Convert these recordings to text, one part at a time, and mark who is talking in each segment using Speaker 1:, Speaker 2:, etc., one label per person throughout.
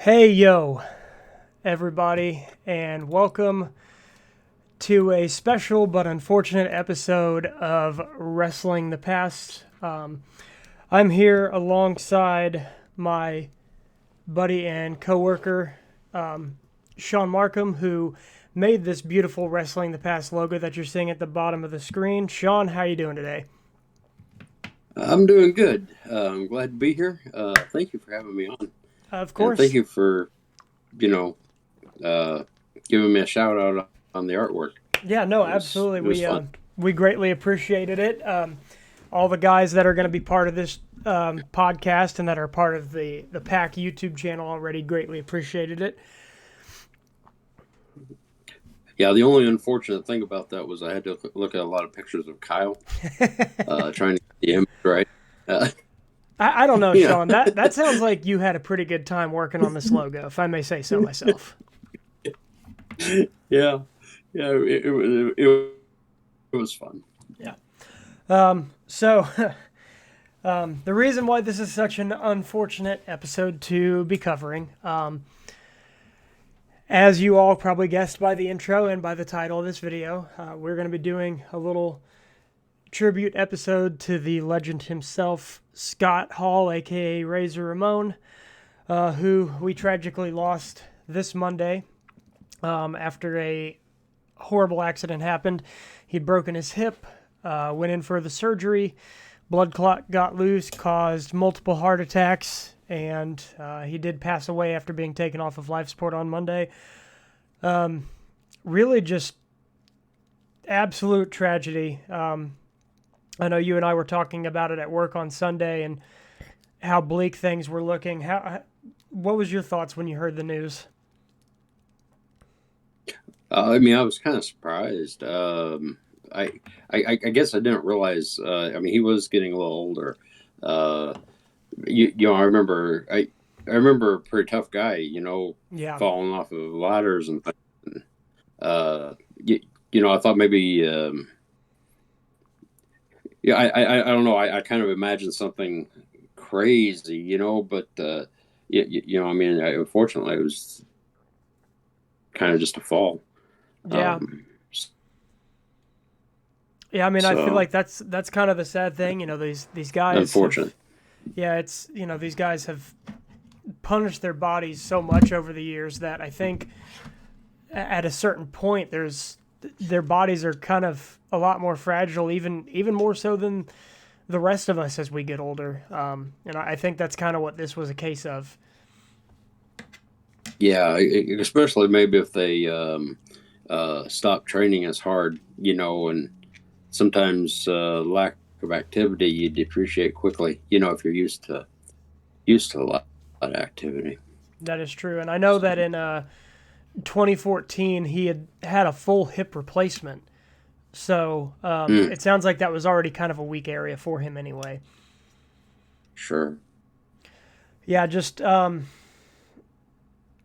Speaker 1: Hey, yo, everybody, and welcome to a special but unfortunate episode of Wrestling the Past. I'm here alongside my buddy and coworker, Shawn Marcum, who made this beautiful Wrestling the Past logo that you're seeing at the bottom of the screen. Shawn, how you doing today?
Speaker 2: I'm doing good. I'm glad to be here. Thank you for having me on,
Speaker 1: Of
Speaker 2: and thank
Speaker 1: course.
Speaker 2: you for you know uh, giving me a shout out on the artwork.
Speaker 1: Yeah, no, absolutely.
Speaker 2: It was fun.
Speaker 1: We greatly appreciated it. All the guys that are going to be part of this podcast and that are part of the Pack YouTube channel already greatly appreciated it.
Speaker 2: Yeah, the only unfortunate thing about that was I had to look at a lot of pictures of Kyle trying to get the image right. Uh,
Speaker 1: I don't know,
Speaker 2: yeah,
Speaker 1: Shawn. That sounds like you had a pretty good time working on this logo, if I may say so myself.
Speaker 2: yeah, yeah. It was fun.
Speaker 1: Yeah. So the reason why this is such an unfortunate episode to be covering, as you all probably guessed by the intro and by the title of this video, we're going to be doing a little tribute episode to the legend himself, Scott Hall, aka Razor Ramon, who we tragically lost this Monday after a horrible accident happened. He'd broken his hip, went in for the surgery, blood clot got loose, caused multiple heart attacks, and he did pass away after being taken off of life support on Monday. Really just absolute tragedy. I know you and I were talking about it at work on Sunday and how bleak things were looking. What was your thoughts when you heard the news?
Speaker 2: I mean, I was kind of surprised. I guess I didn't realize. I mean, he was getting a little older. Uh, I remember. I remember a pretty tough guy.
Speaker 1: Yeah,
Speaker 2: Falling off of ladders and uh, you, I thought maybe. Yeah, I don't know. I kind of imagined something crazy, but I mean, unfortunately, it was kind of just a fall.
Speaker 1: yeah,
Speaker 2: Um,
Speaker 1: yeah. I mean, I feel
Speaker 2: so
Speaker 1: like that's kind of the sad thing. These guys
Speaker 2: unfortunate.
Speaker 1: have, yeah, it's these guys have punished their bodies so much over the years that I think at a certain point their bodies are kind of a lot more fragile, even more so than the rest of us as we get older. And I think that's kind of what this was a case of.
Speaker 2: Yeah, especially maybe if they stop training as hard, and sometimes lack of activity you depreciate quickly. If you're used to a lot of activity.
Speaker 1: That is true, and I know that in 2014 he had a full hip replacement. So
Speaker 2: Mm,
Speaker 1: it sounds like that was already kind of a weak area for him anyway.
Speaker 2: sure.
Speaker 1: Yeah, just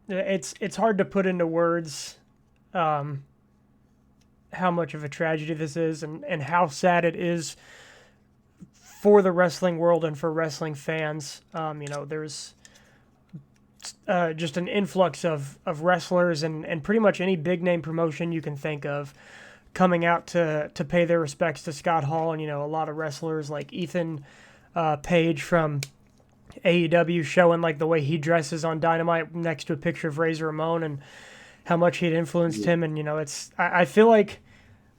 Speaker 1: it's hard to put into words how much of a tragedy this is and how sad it is for the wrestling world and for wrestling fans. There's just an influx of wrestlers and pretty much any big name promotion you can think of coming out to pay their respects to Scott Hall. And, a lot of wrestlers like Ethan Page from AEW showing like the way he dresses on Dynamite next to a picture of Razor Ramon and how much he'd influenced him. And, I feel like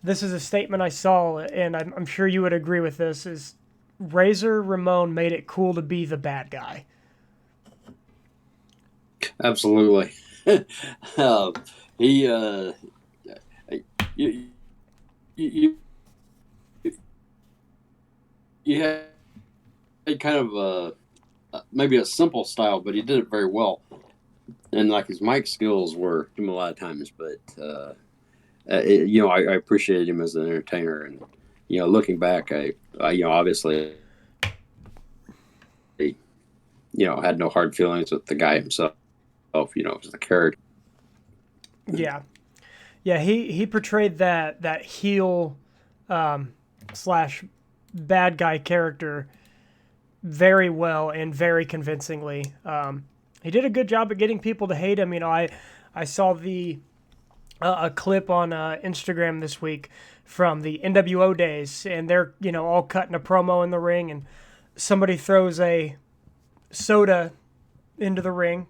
Speaker 1: this is a statement I saw, and I'm sure you would agree with this, is Razor Ramon made it cool to be the bad guy.
Speaker 2: Absolutely. uh, he you, you, you had kind of maybe a simple style, but he did it very well. And like his mic skills were him a lot of times, but I appreciated him as an entertainer. And looking back, I obviously had no hard feelings with the guy himself. As the character.
Speaker 1: Yeah. Yeah, he portrayed that heel slash bad guy character very well and very convincingly. he did a good job at getting people to hate him. I saw the a clip on Instagram this week from the NWO days, and they're all cutting a promo in the ring, and somebody throws a soda into the ring,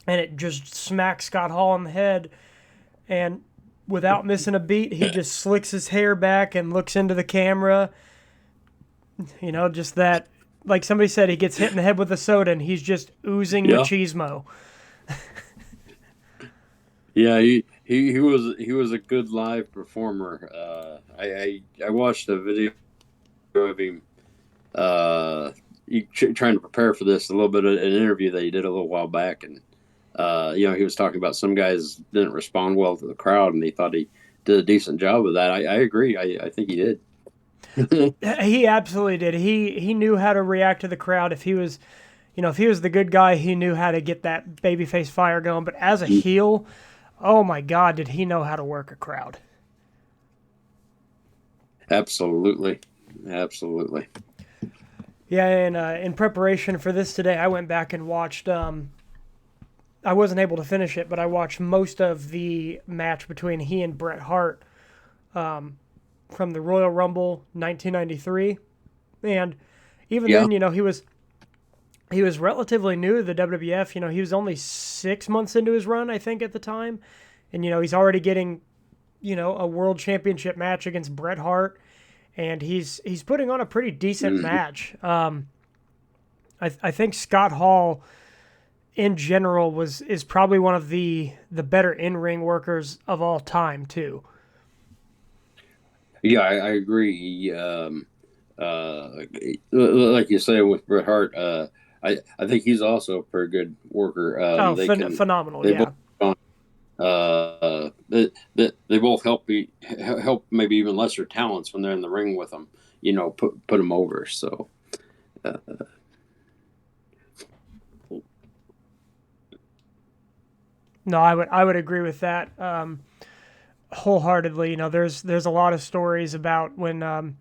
Speaker 1: and it just smacks Scott Hall in the head, and without missing a beat, he just slicks his hair back and looks into the camera. Just that, like somebody said, he gets hit in the head with a soda, and he's just oozing
Speaker 2: Yeah.
Speaker 1: machismo.
Speaker 2: Yeah, he was a good live performer. I watched a video of him trying to prepare for this, a little bit of an interview that he did a little while back, and he was talking about some guys didn't respond well to the crowd, and he thought he did a decent job of that. I agree. I think he did.
Speaker 1: He absolutely did. He knew how to react to the crowd. If he was, if he was the good guy, he knew how to get that babyface fire going. But as a heel, oh my God, did he know how to work a crowd?
Speaker 2: Absolutely, absolutely.
Speaker 1: Yeah, and in preparation for this today, I went back and watched. I wasn't able to finish it, but I watched most of the match between he and Bret Hart from the Royal Rumble 1993, and even
Speaker 2: Yeah.
Speaker 1: then, he was relatively new to the WWF. He was only 6 months into his run, I think, at the time, and he's already getting a world championship match against Bret Hart, and he's putting on a pretty decent match. I think Scott Hall in general is probably one of the better in-ring workers of all time too.
Speaker 2: Yeah, I agree. Like you say with Bret Hart, I think he's also a pretty good worker.
Speaker 1: Oh, phenomenal!
Speaker 2: They
Speaker 1: Yeah,
Speaker 2: both they both help maybe even lesser talents when they're in the ring with them. Put them over. So.
Speaker 1: no, I would agree with that wholeheartedly. There's a lot of stories about when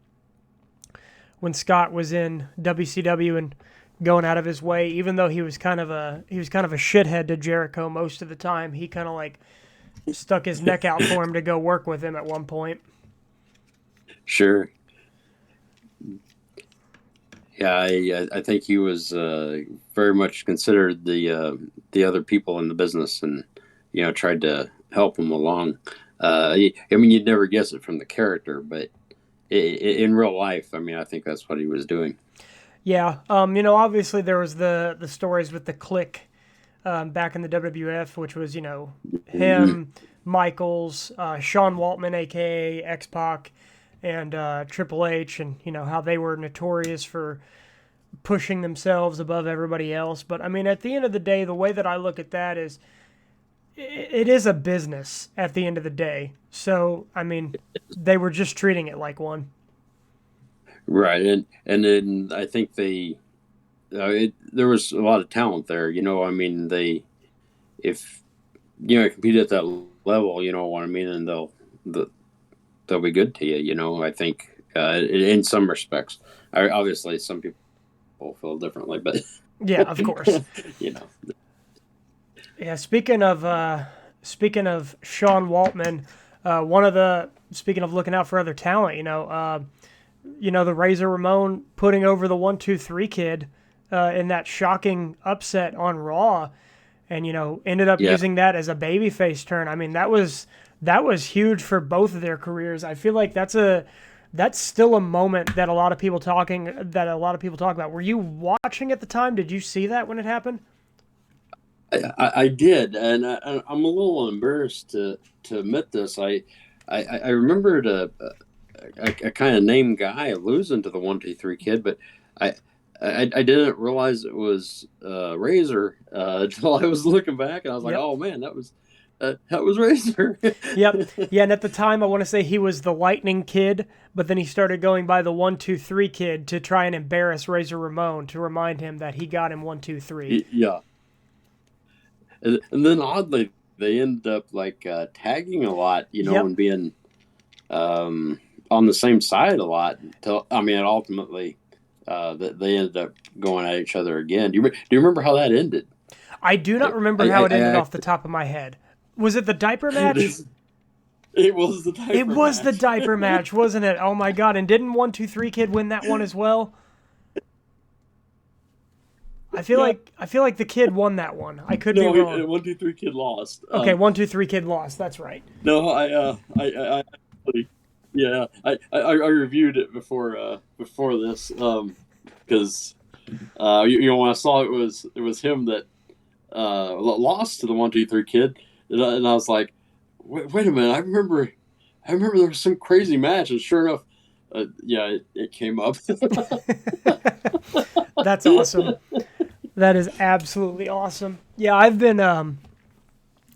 Speaker 1: Scott was in WCW and going out of his way, even though he was kind of a shithead to Jericho most of the time. He kind of like stuck his neck out for him to go work with him at one point.
Speaker 2: Sure. Yeah, I think he was very much considered the other people in the business, and tried to help them along. I mean, you'd never guess it from the character, but in real life, I mean, I think that's what he was doing.
Speaker 1: Yeah, obviously there was the stories with the Click back in the WWF, which was him, Michaels, Shawn Waltman, aka X Pac, and Triple H, and how they were notorious for pushing themselves above everybody else. But I mean, at the end of the day, the way that I look at that is, it is a business at the end of the day. So I mean, they were just treating it like one.
Speaker 2: Right, and then I think there was a lot of talent there. I mean, if compete at that level, you know what I mean, and they'll be good to you. I think in some respects. Obviously, some people feel differently, but
Speaker 1: Yeah, of course.
Speaker 2: you know,
Speaker 1: Yeah, speaking of Sean Waltman, speaking of looking out for other talent, the Razor Ramon putting over the 1-2-3 Kid in that shocking upset on Raw, and ended up
Speaker 2: yeah,
Speaker 1: using that as a babyface turn. I mean, that was huge for both of their careers. I feel like that's still a moment that a lot of people talk about. Were you watching at the time? Did you see that when it happened?
Speaker 2: I did, and I'm a little embarrassed to admit this. I remembered a kind of named guy losing to the 1-2-3 Kid, but I I didn't realize it was Razor until I was looking back, and I was like,
Speaker 1: Yep.
Speaker 2: "Oh man, that was Razor."
Speaker 1: Yep. Yeah, and at the time, I want to say he was the Lightning Kid, but then he started going by the 1-2-3 Kid to try and embarrass Razor Ramon to remind him that he got him 1-2-3.
Speaker 2: Yeah, and then oddly they end up like tagging a lot,
Speaker 1: Yep.
Speaker 2: and being on the same side a lot. Until I mean, ultimately, they ended up going at each other again. Do you remember how that ended?
Speaker 1: I do not remember how it ended off the top of my head. Was it the diaper match?
Speaker 2: It was the diaper
Speaker 1: It was
Speaker 2: match.
Speaker 1: the diaper match, wasn't it? Oh my god! And didn't 1-2-3 Kid win that one as well? I feel
Speaker 2: Yeah.
Speaker 1: like the Kid won that one. I could be
Speaker 2: No,
Speaker 1: wrong.
Speaker 2: 1-2-3 Kid lost.
Speaker 1: Okay, 1-2-3 Kid lost. That's right.
Speaker 2: No, I actually, yeah, I reviewed it before this, because when I saw it was him that lost to the 1-2-3 Kid, and I was like, wait a minute, I remember there was some crazy match, and sure enough, yeah, it came up.
Speaker 1: That's awesome. That is absolutely awesome. Yeah, I've been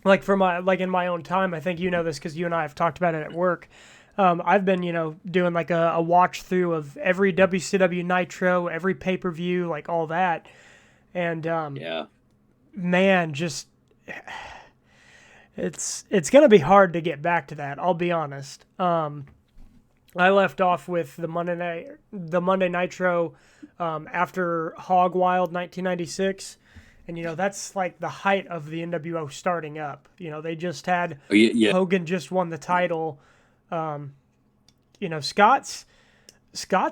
Speaker 1: like for my like in my own time. I think you know this because you and I have talked about it at work. I've been doing like a watch through of every WCW Nitro, every pay per view, like all that, and
Speaker 2: Yeah.
Speaker 1: man, just it's gonna be hard to get back to that. I'll be honest. I left off with the Monday Nitro after Hog Wild 1996, and that's like the height of the NWO starting up. They just had
Speaker 2: Oh, yeah.
Speaker 1: Hogan just won the title. Scott's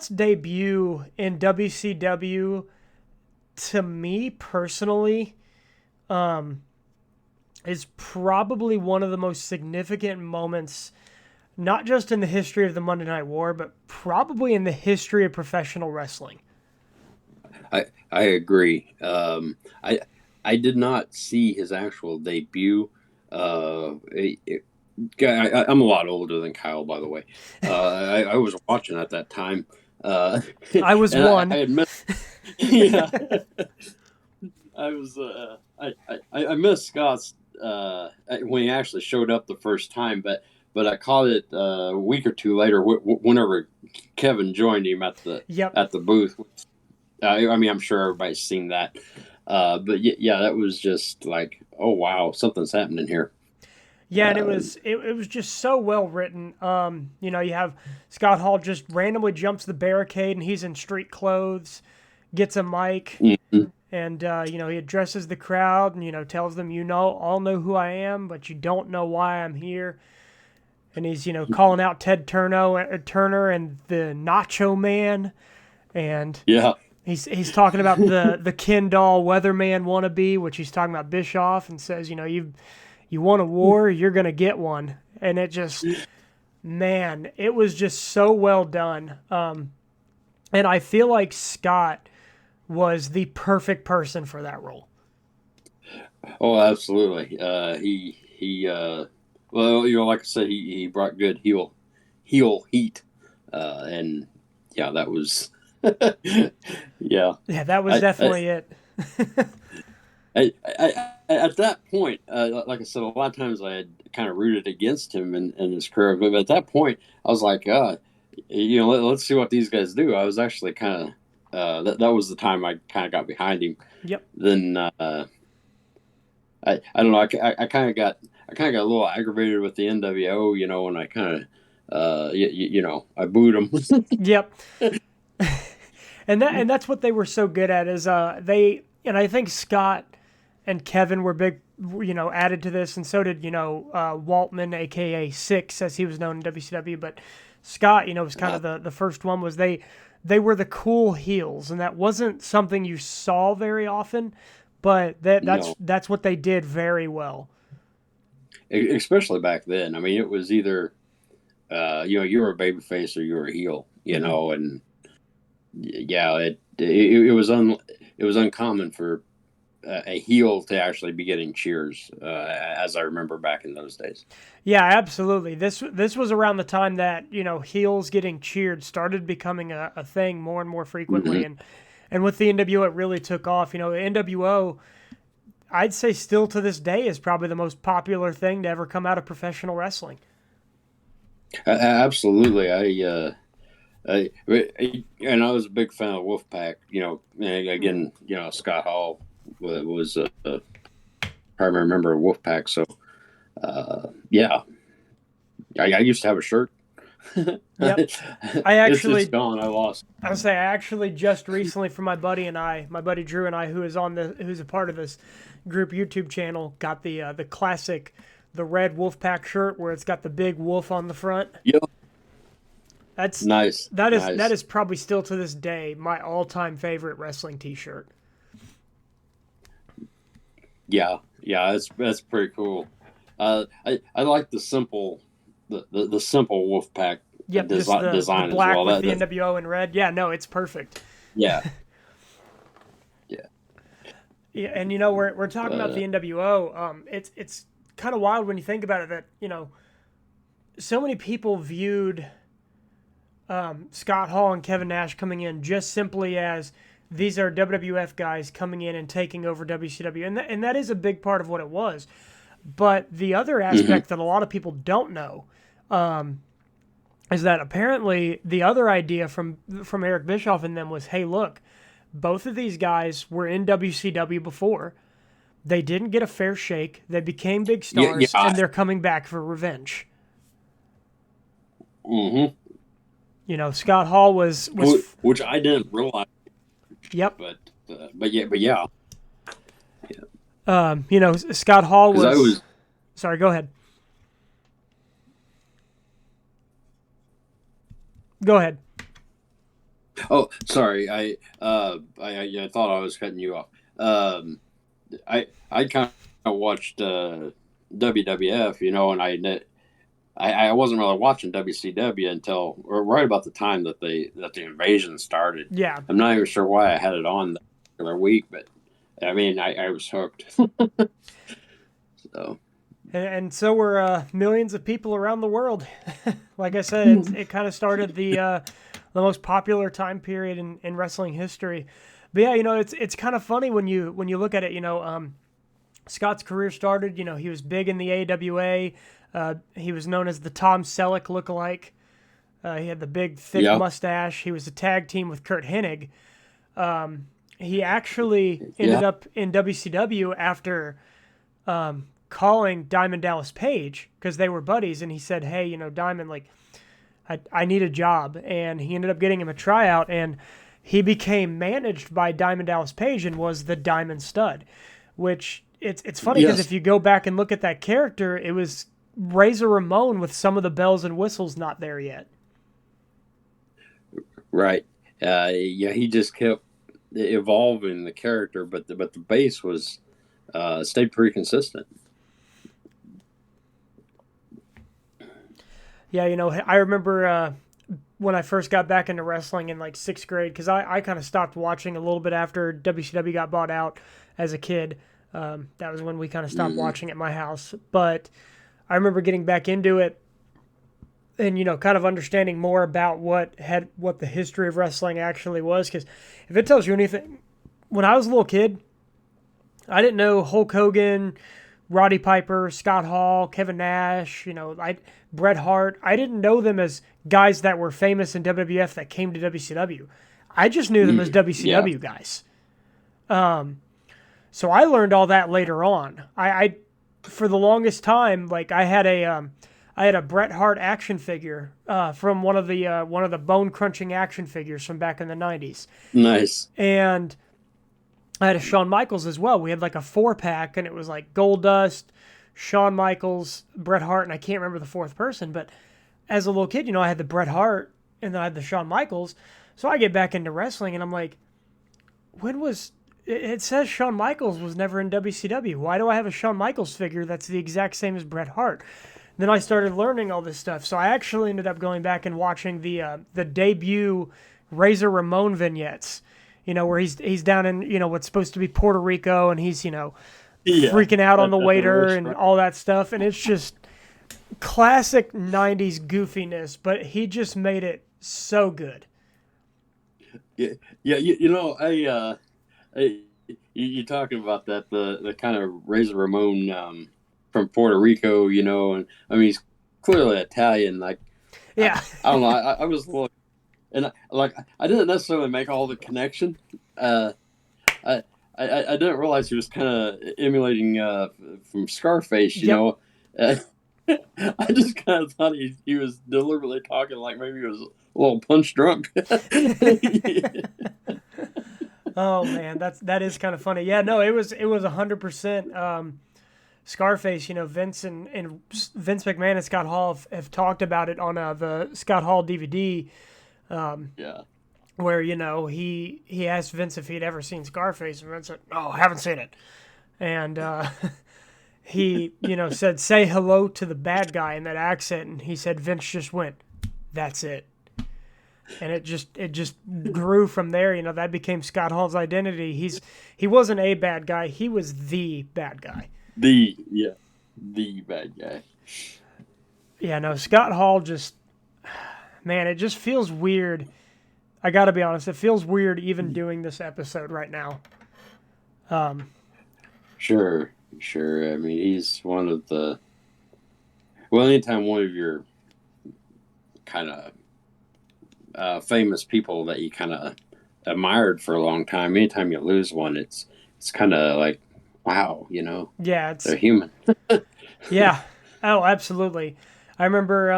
Speaker 1: debut in WCW, to me personally, is probably one of the most significant moments, not just in the history of the Monday Night War, but probably in the history of professional wrestling.
Speaker 2: I agree. I did not see his actual debut. I'm a lot older than Kyle, by the way. I was watching at that time.
Speaker 1: I was
Speaker 2: and
Speaker 1: one.
Speaker 2: I had missed. Yeah, I was. I missed Scott's when he actually showed up the first time, but I caught it a week or two later. Whenever Kevin joined him at the
Speaker 1: Yep.
Speaker 2: at the booth. I mean, I'm sure everybody's seen that. But yeah, that was just like, oh wow, something's happening here.
Speaker 1: Yeah, and it was just so well written. You have Scott Hall just randomly jumps the barricade and he's in street clothes, gets a mic,
Speaker 2: Mhm.
Speaker 1: and he addresses the crowd and tells them, all know who I am, but you don't know why I'm here. And he's calling out Ted Turner and the Nacho Man, and
Speaker 2: Yeah,
Speaker 1: he's talking about the Ken Doll Weatherman wannabe, which he's talking about Bischoff, and says, you want a war, you're gonna get one. And it just, man, it was just so well done. And I feel like Scott was the perfect person for that role.
Speaker 2: oh, absolutely. He well, like I said, he brought good heel heat, and yeah, that was yeah.
Speaker 1: Yeah, that was
Speaker 2: I, I,
Speaker 1: definitely it.
Speaker 2: at that point, like I said, a lot of times I had kind of rooted against him in his career, but at that point, I was like, let's see what these guys do. I was actually kind of that was the time I kind of got behind him.
Speaker 1: Yep.
Speaker 2: Then I don't know. I kind of got a little aggravated with the NWO, when I kind of I booed them.
Speaker 1: Yep. And that's what they were so good at is and I think Scott and Kevin were big, added to this, and so did Waltman, aka Six, as he was known in WCW. But Scott, was kind of the first one. Was they were the cool heels, and that wasn't something you saw very often, but that's what they did very well.
Speaker 2: Especially back then. I mean, it was either you were a babyface or you were a heel, and yeah, it was uncommon for a heel to actually be getting cheers, as I remember back in those days.
Speaker 1: Yeah, absolutely. This was around the time that heels getting cheered started becoming a thing more and more frequently,
Speaker 2: Mm-hmm.
Speaker 1: and with the NWO it really took off. The NWO, I'd say still to this day, is probably the most popular thing to ever come out of professional wrestling.
Speaker 2: Absolutely, and I was a big fan of Wolfpack. And again, Scott Hall was a primary member of Wolfpack. So, yeah, I used to have a shirt.
Speaker 1: Yep. I
Speaker 2: It's
Speaker 1: actually,
Speaker 2: gone. I lost.
Speaker 1: I would say I actually just recently for my buddy Drew and I, who's a part of this group YouTube channel, got the classic, the red Wolfpack shirt where it's got the big wolf on the front.
Speaker 2: Yep.
Speaker 1: That's
Speaker 2: Nice.
Speaker 1: that
Speaker 2: Nice.
Speaker 1: is probably still to this day my all-time favorite wrestling T-shirt.
Speaker 2: Yeah. Yeah. That's pretty cool. I like the simple Wolfpack
Speaker 1: Yep, just the
Speaker 2: design as
Speaker 1: black
Speaker 2: well.
Speaker 1: with the
Speaker 2: That
Speaker 1: NWO in red. Yeah, no, it's perfect.
Speaker 2: yeah. Yeah.
Speaker 1: Yeah, and we're talking about
Speaker 2: Uh,
Speaker 1: the NWO. It's kind of wild when you think about it that so many people viewed Scott Hall and Kevin Nash coming in just simply as these are WWF guys coming in and taking over WCW, and that is a big part of what it was. But the other
Speaker 2: mhm.
Speaker 1: aspect that a lot of people don't know is that apparently the other idea from Eric Bischoff and them was, hey, look, both of these guys were in WCW before. They didn't get a fair shake. They became big
Speaker 2: Yeah.
Speaker 1: stars,
Speaker 2: Yeah.
Speaker 1: and they're coming back for revenge.
Speaker 2: Hmm.
Speaker 1: Scott Hall was.
Speaker 2: Which I didn't realize,
Speaker 1: Yep.
Speaker 2: but yeah,
Speaker 1: Scott Hall
Speaker 2: because I
Speaker 1: was.
Speaker 2: was.
Speaker 1: Sorry, go ahead. Go ahead.
Speaker 2: Oh, sorry. I thought I was cutting you off. I kind of watched WWF, and I wasn't really watching WCW until right about the time that the invasion started.
Speaker 1: Yeah,
Speaker 2: I'm not even sure why I had it on that particular week, but I mean, I was hooked. So
Speaker 1: and so were millions of people around the world. Like I said, it kind of started the most popular time period in wrestling history. But yeah, it's kind of funny when you look at it. Scott's career started. He was big in the AWA. He was known as the Tom Selleck lookalike. He had the big, thick
Speaker 2: yeah,
Speaker 1: mustache. He was a tag team with Kurt Hennig. He actually ended
Speaker 2: yeah,
Speaker 1: up in WCW after calling Diamond Dallas Page because they were buddies, and he said, "Hey, Diamond, like, I need a job," and he ended up getting him a tryout, and he became managed by Diamond Dallas Page and was the Diamond Stud, which it's funny because
Speaker 2: yes,
Speaker 1: if you go back and look at that character, it was Razor Ramon with some of the bells and whistles not there yet.
Speaker 2: right. Yeah, he just kept evolving the character, but the base was stayed pretty consistent.
Speaker 1: Yeah, I remember when I first got back into wrestling in like sixth grade because I kind of stopped watching a little bit after WCW got bought out as a kid. That was when we kind of stopped
Speaker 2: Hmm.
Speaker 1: watching at my house. But I remember getting back into it and kind of understanding more about what the history of wrestling actually was. Because if it tells you anything, when I was a little kid, I didn't know Hulk Hogan, Roddy Piper, Scott Hall, Kevin Nash, Bret Hart. I didn't know them as guys that were famous in WWF that came to WCW. I just knew them as
Speaker 2: Yeah,
Speaker 1: WCW guys. So I learned all that later on. I for the longest time, like I had a Bret Hart action figure from one of the bone crunching action figures from back in the '90s,
Speaker 2: nice.
Speaker 1: and I had a Shawn Michaels as well. We had like a 4-pack, and it was like Goldust, Shawn Michaels, Bret Hart, and I can't remember the fourth person. But as a little kid, I had the Bret Hart, and then I had the Shawn Michaels. So I get back into wrestling, and I'm like, when was it says Shawn Michaels was never in WCW. Why do I have a Shawn Michaels figure that's the exact same as Bret Hart? Then I started learning all this stuff. So I actually ended up going back and watching the debut Razor Ramon vignettes. Where he's down in what's supposed to be Puerto Rico, and he's
Speaker 2: Yeah,
Speaker 1: freaking out on the
Speaker 2: at the
Speaker 1: waiter and
Speaker 2: restaurant.
Speaker 1: all that stuff, and it's just classic '90s goofiness. But he just made it so good.
Speaker 2: Yeah, yeah. You talking about that the kind of Razor Ramon from Puerto Rico, and I mean he's clearly Italian. Like I,
Speaker 1: Yeah,
Speaker 2: I don't know. I was a little, and I didn't necessarily make all the connection. Uh, I, I didn't realize he was kind of emulating from Scarface.
Speaker 1: yep.
Speaker 2: I just kind of thought he was deliberately talking like maybe he was a little punch drunk.
Speaker 1: Oh man, that is kind of funny. Yeah, no, it was 100% Scarface. You know, Vince and Vince McMahon and Scott Hall have talked about it on the Scott Hall DVD,
Speaker 2: Yeah.
Speaker 1: where he asked Vince if he'd ever seen Scarface, and Vince said, "No, I haven't seen it," and he said, "Say hello to the bad guy" in that accent, and he said Vince just went, "That's it." And it just grew from there. That became Scott Hall's identity. He wasn't a bad guy. He was the bad guy.
Speaker 2: The bad guy.
Speaker 1: Yeah, no, Scott Hall just, man, it just feels weird. I got to be honest, it feels weird even doing this episode right now.
Speaker 2: Sure. I mean, he's one of the. Well, anytime one of your kind of famous people that you kind of admired for a long time, anytime you lose one, it's kind of like, wow,
Speaker 1: Yeah,
Speaker 2: they're human.
Speaker 1: yeah. Oh, absolutely. I remember,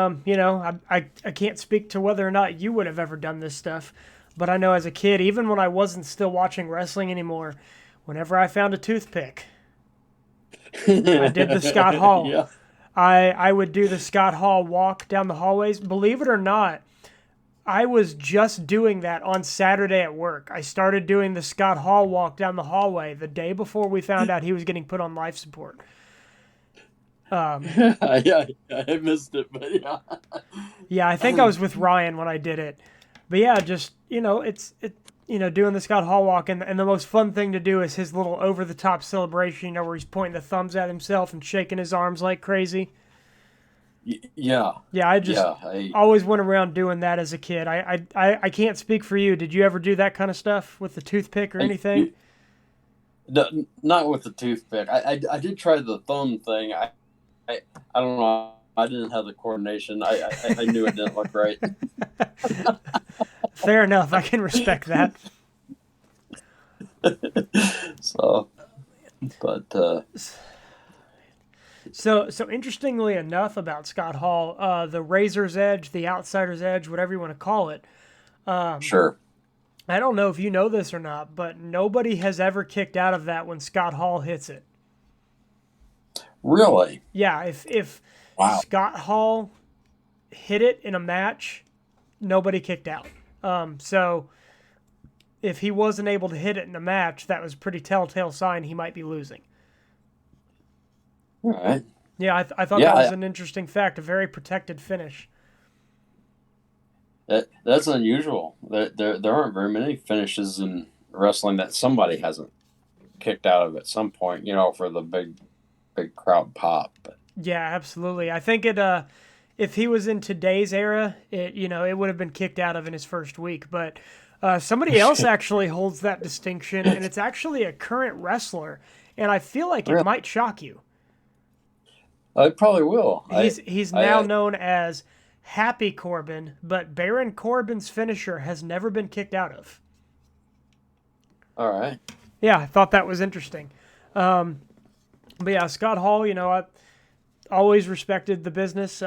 Speaker 1: I can't speak to whether or not you would have ever done this stuff, but I know as a kid, even when I wasn't still watching wrestling anymore, whenever I found a toothpick, I did the Scott Hall.
Speaker 2: Yeah.
Speaker 1: I would do the Scott Hall walk down the hallways. Believe it or not, I was just doing that on Saturday at work. I started doing the Scott Hall walk down the hallway the day before we found out he was getting put on life support.
Speaker 2: Yeah, I missed it, but yeah.
Speaker 1: Yeah, I think I was with Ryan when I did it. But yeah, just doing the Scott Hall walk, and the most fun thing to do is his little over the top celebration, where he's pointing the thumbs at himself and shaking his arms like crazy.
Speaker 2: Yeah.
Speaker 1: Yeah, I just always went around doing that as a kid. I can't speak for you. Did you ever do that kind of stuff with the toothpick or anything?
Speaker 2: Not with the toothpick. I did try the thumb thing. I don't know. I didn't have the coordination. I knew it didn't look right.
Speaker 1: Fair enough. I can respect that.
Speaker 2: So, but
Speaker 1: So interestingly enough about Scott Hall, the Razor's Edge, the Outsider's Edge, whatever you want to call it.
Speaker 2: Sure.
Speaker 1: I don't know if you know this or not, but nobody has ever kicked out of that when Scott Hall hits it.
Speaker 2: Really?
Speaker 1: Yeah, if
Speaker 2: Wow.
Speaker 1: Scott Hall hit it in a match, nobody kicked out. So if he wasn't able to hit it in a match, that was a pretty telltale sign he might be losing.
Speaker 2: All right.
Speaker 1: Yeah, I thought that was an interesting fact, a very protected finish.
Speaker 2: That's unusual. There aren't very many finishes in wrestling that somebody hasn't kicked out of at some point, for the big crowd pop. But
Speaker 1: Yeah, absolutely. I think if he was in today's era, it would have been kicked out of in his first week. But somebody else actually holds that distinction, and it's actually a current wrestler, and I feel like it might shock you.
Speaker 2: I probably will.
Speaker 1: He's now known as Happy Corbin, but Baron Corbin's finisher has never been kicked out of.
Speaker 2: All right.
Speaker 1: Yeah, I thought that was interesting. But yeah, Scott Hall, I always respected the business.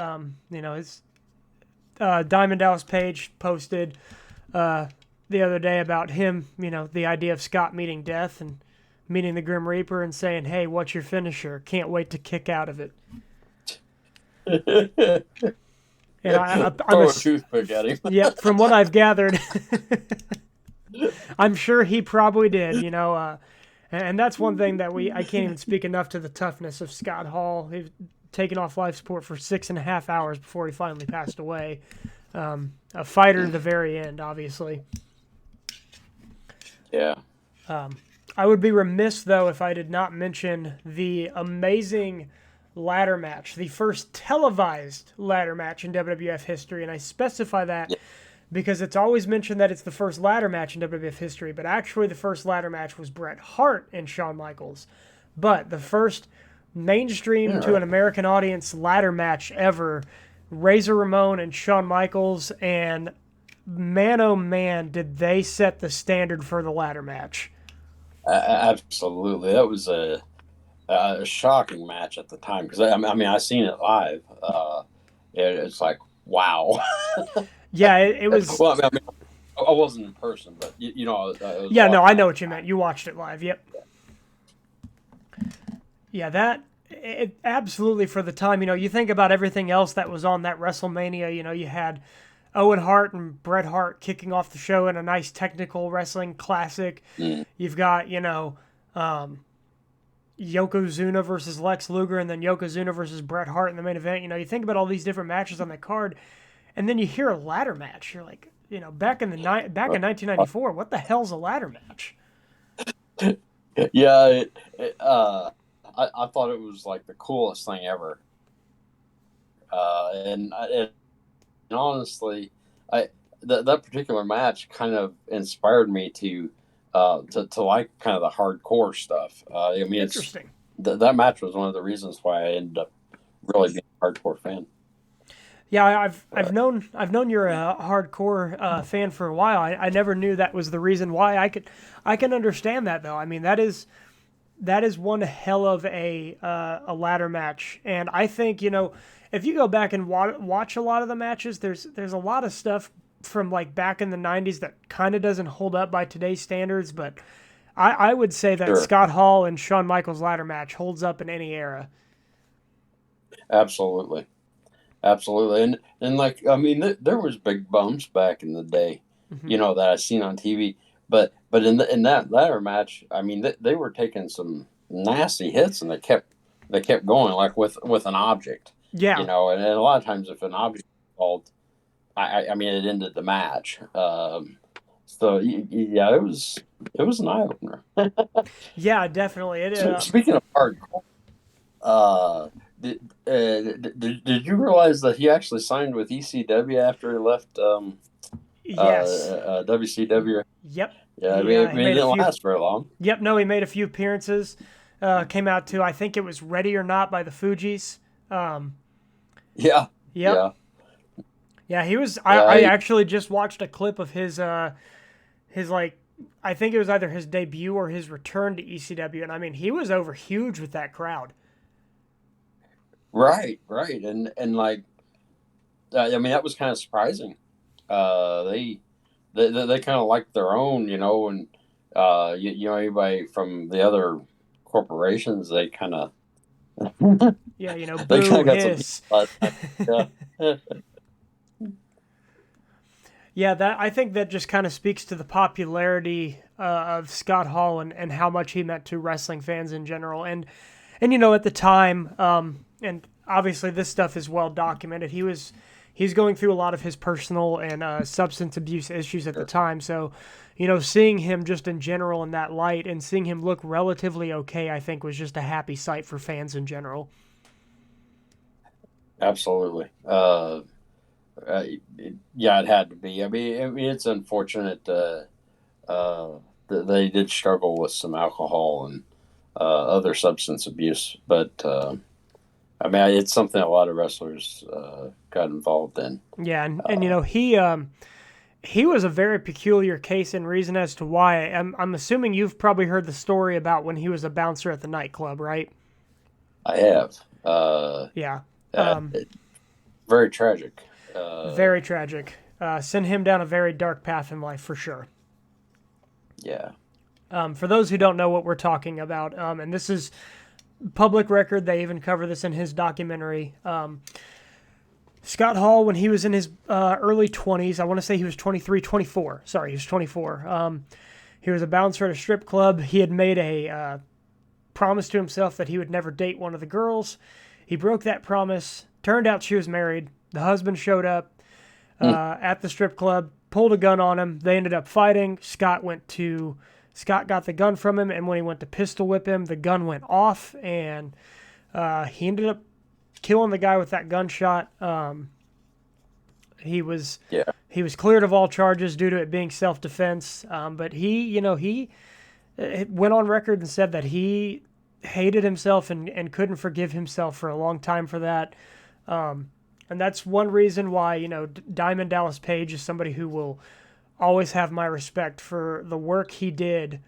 Speaker 1: His Diamond Dallas Page posted the other day about him, the idea of Scott meeting death and meeting the Grim Reaper and saying, "Hey, what's your finisher? Can't wait to kick out of it." And
Speaker 2: Throw a toothpick at him.
Speaker 1: Yeah, from what I've gathered, I'm sure he probably did. And that's one thing that I can't even speak enough to the toughness of Scott Hall. He's taken off life support for 6.5 hours before he finally passed away. A fighter to the very end, obviously.
Speaker 2: Yeah.
Speaker 1: I would be remiss, though, if I did not mention the amazing ladder match, the first televised ladder match in WWF history. And I specify that because it's always mentioned that it's the first ladder match in WWF history, but actually the first ladder match was Bret Hart and Shawn Michaels. But the first mainstream to an American audience ladder match ever, Razor Ramon and Shawn Michaels, and man, oh man, did they set the standard for the ladder match.
Speaker 2: Absolutely. That was a shocking match at the time because I mean I seen it live. It's like wow.
Speaker 1: Yeah, it was.
Speaker 2: Well, I mean, I wasn't in person, but you know, I was
Speaker 1: Yeah, no,
Speaker 2: watching
Speaker 1: I
Speaker 2: it
Speaker 1: know
Speaker 2: at
Speaker 1: what you
Speaker 2: the
Speaker 1: meant.
Speaker 2: time.
Speaker 1: You watched it live. Yep. Yeah, that it absolutely for the time. You think about everything else that was on that WrestleMania. You had Owen Hart and Bret Hart kicking off the show in a nice technical wrestling classic.
Speaker 2: Mm.
Speaker 1: You've got Yokozuna versus Lex Luger, and then Yokozuna versus Bret Hart in the main event. You think about all these different matches on that card, and then you hear a ladder match. You're like, back in back in 1994, what the hell's a ladder match?
Speaker 2: Yeah, I thought it was like the coolest thing ever, and honestly, I that particular match kind of inspired me to like kind of the hardcore stuff. I mean,
Speaker 1: Interesting.
Speaker 2: that match was one of the reasons why I ended up really being a hardcore fan.
Speaker 1: Yeah, I've
Speaker 2: But
Speaker 1: known you're a hardcore fan for a while. I never knew that was the reason why. I can understand that though. I mean, that is one hell of a ladder match, and I think if you go back and watch a lot of the matches, there's a lot of stuff from like back in the '90s that kind of doesn't hold up by today's standards, but I would say that
Speaker 2: sure,
Speaker 1: Scott Hall and Shawn Michaels ladder match holds up in any era.
Speaker 2: absolutely, absolutely, and like I mean, there was big bumps back in the day,
Speaker 1: Hmm.
Speaker 2: you know, that I seen on TV. But in that ladder match, I mean, they were taking some nasty hits, and they kept going like with an object, you
Speaker 1: Yeah,
Speaker 2: know, and a lot of times if an object was involved, I mean, it ended the match. So yeah, it was an eye opener.
Speaker 1: yeah, definitely. It
Speaker 2: So speaking of hardcore, uh, did, did you realize that he actually signed with ECW after he left
Speaker 1: yes,
Speaker 2: WCW?
Speaker 1: yep.
Speaker 2: Yeah,
Speaker 1: He
Speaker 2: it
Speaker 1: made a
Speaker 2: didn't
Speaker 1: few.
Speaker 2: last very long.
Speaker 1: Yep, no, he made a few appearances. Came out to I think it was Ready or Not by the Fugees. Um,
Speaker 2: Yeah,
Speaker 1: yep.
Speaker 2: yeah,
Speaker 1: Yeah, he was. I
Speaker 2: yeah.
Speaker 1: actually just watched a clip of his like I think it was either his debut or his return to ECW, and I mean he was over huge with that crowd.
Speaker 2: Right, right, and like I mean that was kind of surprising. Uh, they they kind of like their own, you know, and you know anybody from the other corporations, they kind of
Speaker 1: Yeah,
Speaker 2: they kind
Speaker 1: boo
Speaker 2: of got some heat
Speaker 1: hiss.
Speaker 2: last time. Yeah,
Speaker 1: Yeah, that I think that just kind of speaks to the popularity of Scott Hall and how much he meant to wrestling fans in general. And at the time, and obviously this stuff is well documented. He's going through a lot of his personal and substance abuse issues at the
Speaker 2: sure,
Speaker 1: time. So, seeing him just in general in that light and seeing him look relatively okay, I think was just a happy sight for fans in general.
Speaker 2: absolutely. Yeah, it had to be. I mean, it's unfortunate that they did struggle with some alcohol and other substance abuse, but I mean, it's something a lot of wrestlers got involved in.
Speaker 1: Yeah, and
Speaker 2: Uh,
Speaker 1: he was a very peculiar case and reason as to why. I'm assuming you've probably heard the story about when he was a bouncer at the nightclub, right?
Speaker 2: I have.
Speaker 1: Yeah. Um,
Speaker 2: It, very tragic. Uh,
Speaker 1: Very tragic. Sent him down a very dark path in life for sure.
Speaker 2: yeah.
Speaker 1: For those who don't know what we're talking about, and this is public record, they even cover this in his documentary. Scott Hall, when he was in his early 20s, I want to say he was 23, 24. Sorry, he was 24. He was a bouncer at a strip club. He had made a promise to himself that he would never date one of the girls. He broke that promise. Turned out she was married. The husband showed up
Speaker 2: Hmm.
Speaker 1: at the strip club, pulled a gun on him. They ended up fighting. Scott got the gun from him, and when he went to pistol whip him, the gun went off, and he ended up killing the guy with that gunshot. He was
Speaker 2: Yeah.
Speaker 1: he was cleared of all charges due to it being self-defense. But he went on record and said that he hated himself and couldn't forgive himself for a long time for that. And that's one reason why Diamond Dallas Page is somebody who will always have my respect for the work he did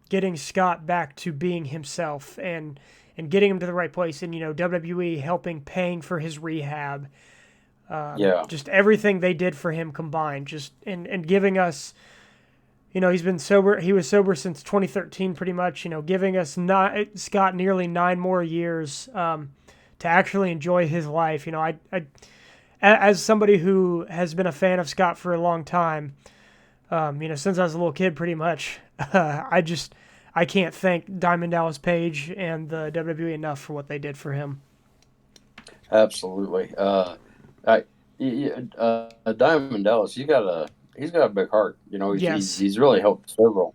Speaker 1: getting Scott back to being himself and getting him to the right place, and WWE helping paying for his rehab,
Speaker 2: Yeah.
Speaker 1: just everything they did for him combined, just and giving us. He's been sober. He was sober since 2013, pretty much. Giving us Scott nearly 9 more years to actually enjoy his life. As somebody who has been a fan of Scott for a long time, since I was a little kid, pretty much, I can't thank Diamond Dallas Page and the WWE enough for what they did for him.
Speaker 2: Absolutely. I, Diamond Dallas, he's got a big heart.
Speaker 1: Yes.
Speaker 2: He's really helped several.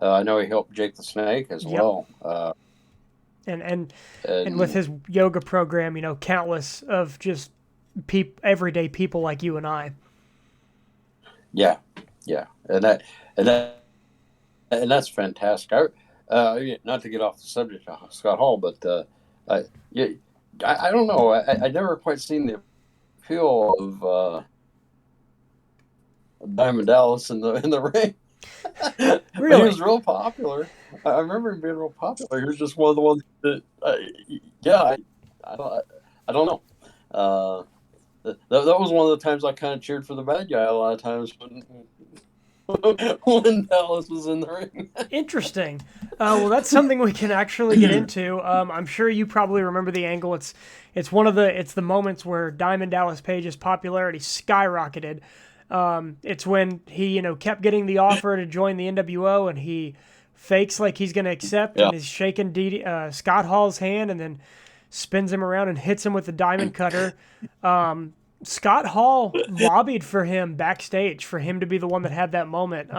Speaker 2: I know he helped Jake the Snake as
Speaker 1: Yep.
Speaker 2: well.
Speaker 1: And with his yoga program, countless of just everyday people like you and I.
Speaker 2: Yeah, yeah, and that's fantastic. Not to get off the subject of Scott Hall, but I, yeah, I don't know. I never quite seen the appeal of Diamond Dallas in the ring.
Speaker 1: Really?
Speaker 2: He was real popular. I remember him being real popular. He was just one of the ones that, yeah, I don't know. That was one of the times I kind of cheered for the bad guy a lot of times when Dallas was in the ring.
Speaker 1: Interesting. Well, that's something we can actually get into. I'm sure you probably remember the angle. It's the moments where Diamond Dallas Page's popularity skyrocketed. It's when he kept getting the offer to join the NWO, and he fakes like he's going to accept,
Speaker 2: Yeah.
Speaker 1: and he's shaking Scott Hall's hand, and then spins him around and hits him with the diamond cutter. Scott Hall lobbied for him backstage for him to be the one that had that moment.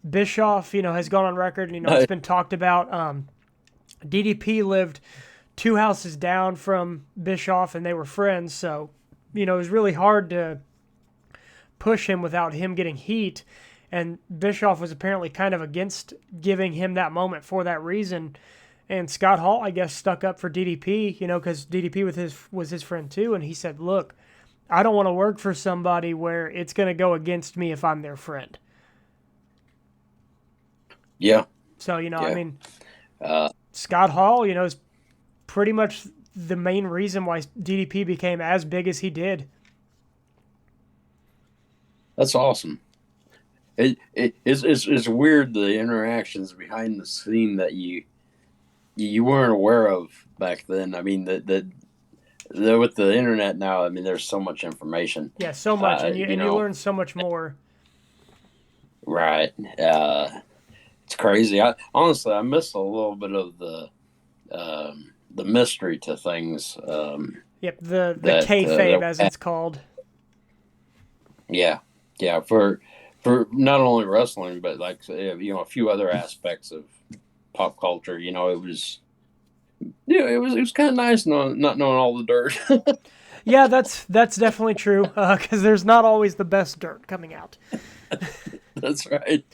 Speaker 1: Bischoff, has gone on record, and it's been talked about. DDP lived 2 houses down from Bischoff, and they were friends, so it was really hard to push him without him getting heat. And Bischoff was apparently kind of against giving him that moment for that reason. And Scott Hall, I guess, stuck up for DDP, because DDP was his friend too. And he said, look, I don't want to work for somebody where it's going to go against me if I'm their friend.
Speaker 2: Yeah.
Speaker 1: So,
Speaker 2: Yeah.
Speaker 1: I mean, Scott Hall, is pretty much the main reason why DDP became as big as he did.
Speaker 2: That's awesome. It's weird, the interactions behind the scene that you weren't aware of back then. I mean, the with the internet now, I mean, there's so much information.
Speaker 1: Yeah, so much, and you learn so much more.
Speaker 2: Right. It's crazy. Honestly, I miss a little bit of the mystery to things.
Speaker 1: Yep, the kayfabe, as it's called.
Speaker 2: Yeah, yeah. For not only wrestling, but like a few other aspects of pop culture. It was kind of nice not knowing all the dirt.
Speaker 1: Yeah, that's definitely true, because there's not always the best dirt coming out.
Speaker 2: That's right.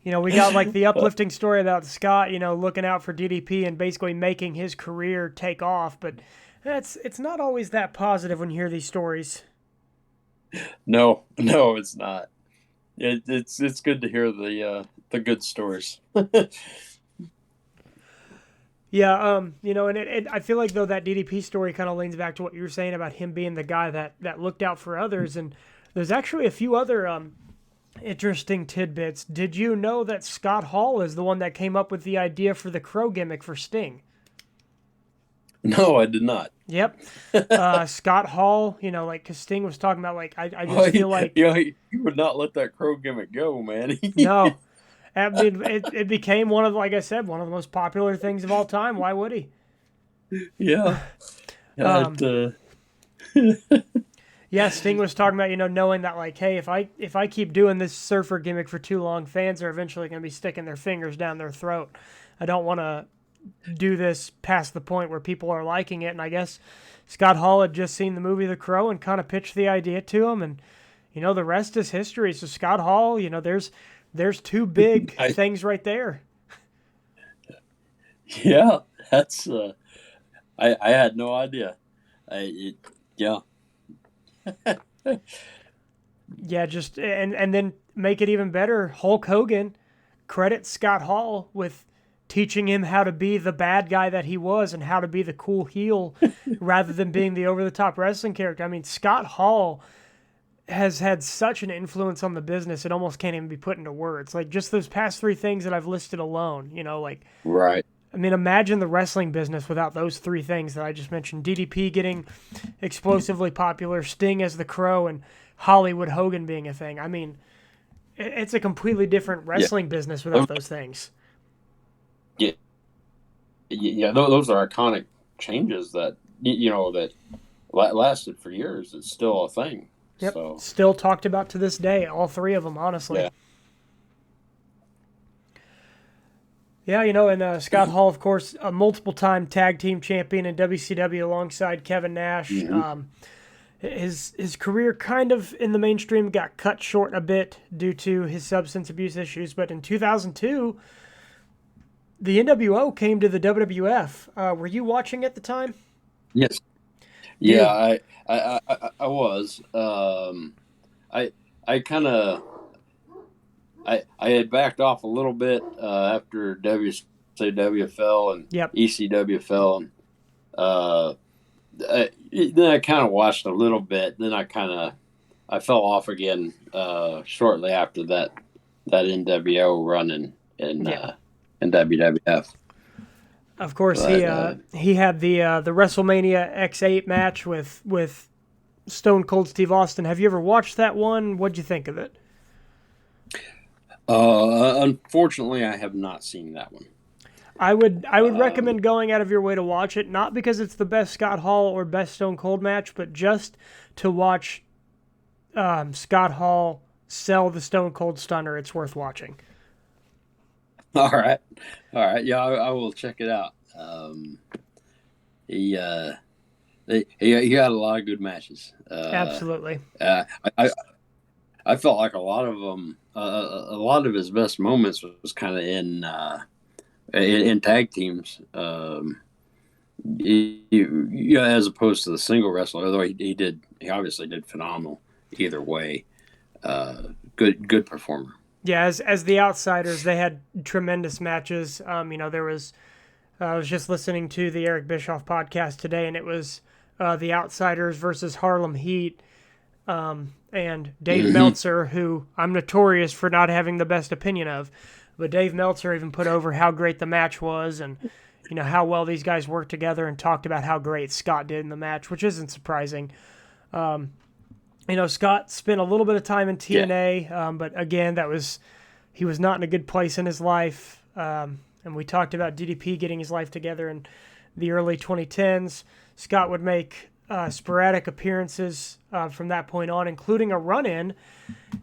Speaker 1: We got like the uplifting story about Scott, looking out for DDP and basically making his career take off, but it's not always that positive when you hear these stories.
Speaker 2: No, it's not. It's good to hear the good stories.
Speaker 1: Yeah, and I feel like though that DDP story kind of leans back to what you were saying about him being the guy that looked out for others, and there's actually a few other interesting tidbits. Did you know that Scott Hall is the one that came up with the idea for the crow gimmick for Sting?
Speaker 2: No, I did not.
Speaker 1: Yep. Scott Hall, because Sting was talking about, like, I just feel like...
Speaker 2: he would not let that crow gimmick go, man.
Speaker 1: No. I mean, it became one of, like I said, one of the most popular things of all time. Why would he?
Speaker 2: Yeah.
Speaker 1: Yeah, Sting was talking about, knowing that, like, hey, if I keep doing this surfer gimmick for too long, fans are eventually going to be sticking their fingers down their throat. I don't want to do this past the point where people are liking it. And I guess Scott Hall had just seen the movie The Crow and kind of pitched the idea to him. And, the rest is history. So Scott Hall, there's two big things right there.
Speaker 2: Yeah, that's I had no idea. Yeah.
Speaker 1: Yeah, just and then make it even better. Hulk Hogan credit Scott Hall with teaching him how to be the bad guy that he was and how to be the cool heel rather than being the over-the-top wrestling character. I mean, Scott Hall has had such an influence on the business, it almost can't even be put into words. Like, just those past 3 things that I've listed alone, like,
Speaker 2: Right.
Speaker 1: I mean, imagine the wrestling business without those 3 things that I just mentioned. DDP getting explosively popular, Sting as the Crow, and Hollywood Hogan being a thing. I mean, it's a completely different wrestling business without those things.
Speaker 2: Yeah. Yeah. Those are iconic changes that, that lasted for years. It's still a thing.
Speaker 1: Yep.
Speaker 2: So.
Speaker 1: Still talked about to this day, all 3 of them, honestly.
Speaker 2: Yeah.
Speaker 1: Yeah, and Scott Hall, of course, a multiple-time tag team champion in WCW alongside Kevin Nash.
Speaker 2: Mm-hmm.
Speaker 1: His career kind of in the mainstream got cut short a bit due to his substance abuse issues, but in 2002, the NWO came to the WWF. Were you watching at the time?
Speaker 2: Yes. Yeah, I was. I kind of I had backed off a little bit after WCW fell and ECW fell, and then I kind of watched a little bit. Then I fell off again shortly after that NWO run in WWF.
Speaker 1: Of course, he had the WrestleMania X8 match with Stone Cold Steve Austin. Have you ever watched that one? What'd you think of it?
Speaker 2: Unfortunately, I have not seen that one.
Speaker 1: I would recommend going out of your way to watch it, not because it's the best Scott Hall or best Stone Cold match, but just to watch Scott Hall sell the Stone Cold Stunner. It's worth watching.
Speaker 2: All right. Yeah, I will check it out. He had a lot of good matches.
Speaker 1: Absolutely.
Speaker 2: I felt like a lot of them, a lot of his best moments was kind of in tag teams. As opposed to the single wrestler, although he obviously did phenomenal either way. Good performer.
Speaker 1: Yeah, as the Outsiders, they had tremendous matches. There was, I was just listening to the Eric Bischoff podcast today, and it was the Outsiders versus Harlem Heat, and Dave Meltzer, who I'm notorious for not having the best opinion of, but Dave Meltzer even put over how great the match was, and how well these guys worked together, and talked about how great Scott did in the match, which isn't surprising. Scott spent a little bit of time in TNA, but again, he was not in a good place in his life. And we talked about DDP getting his life together in the early 2010s. Scott would make sporadic appearances from that point on, including a run-in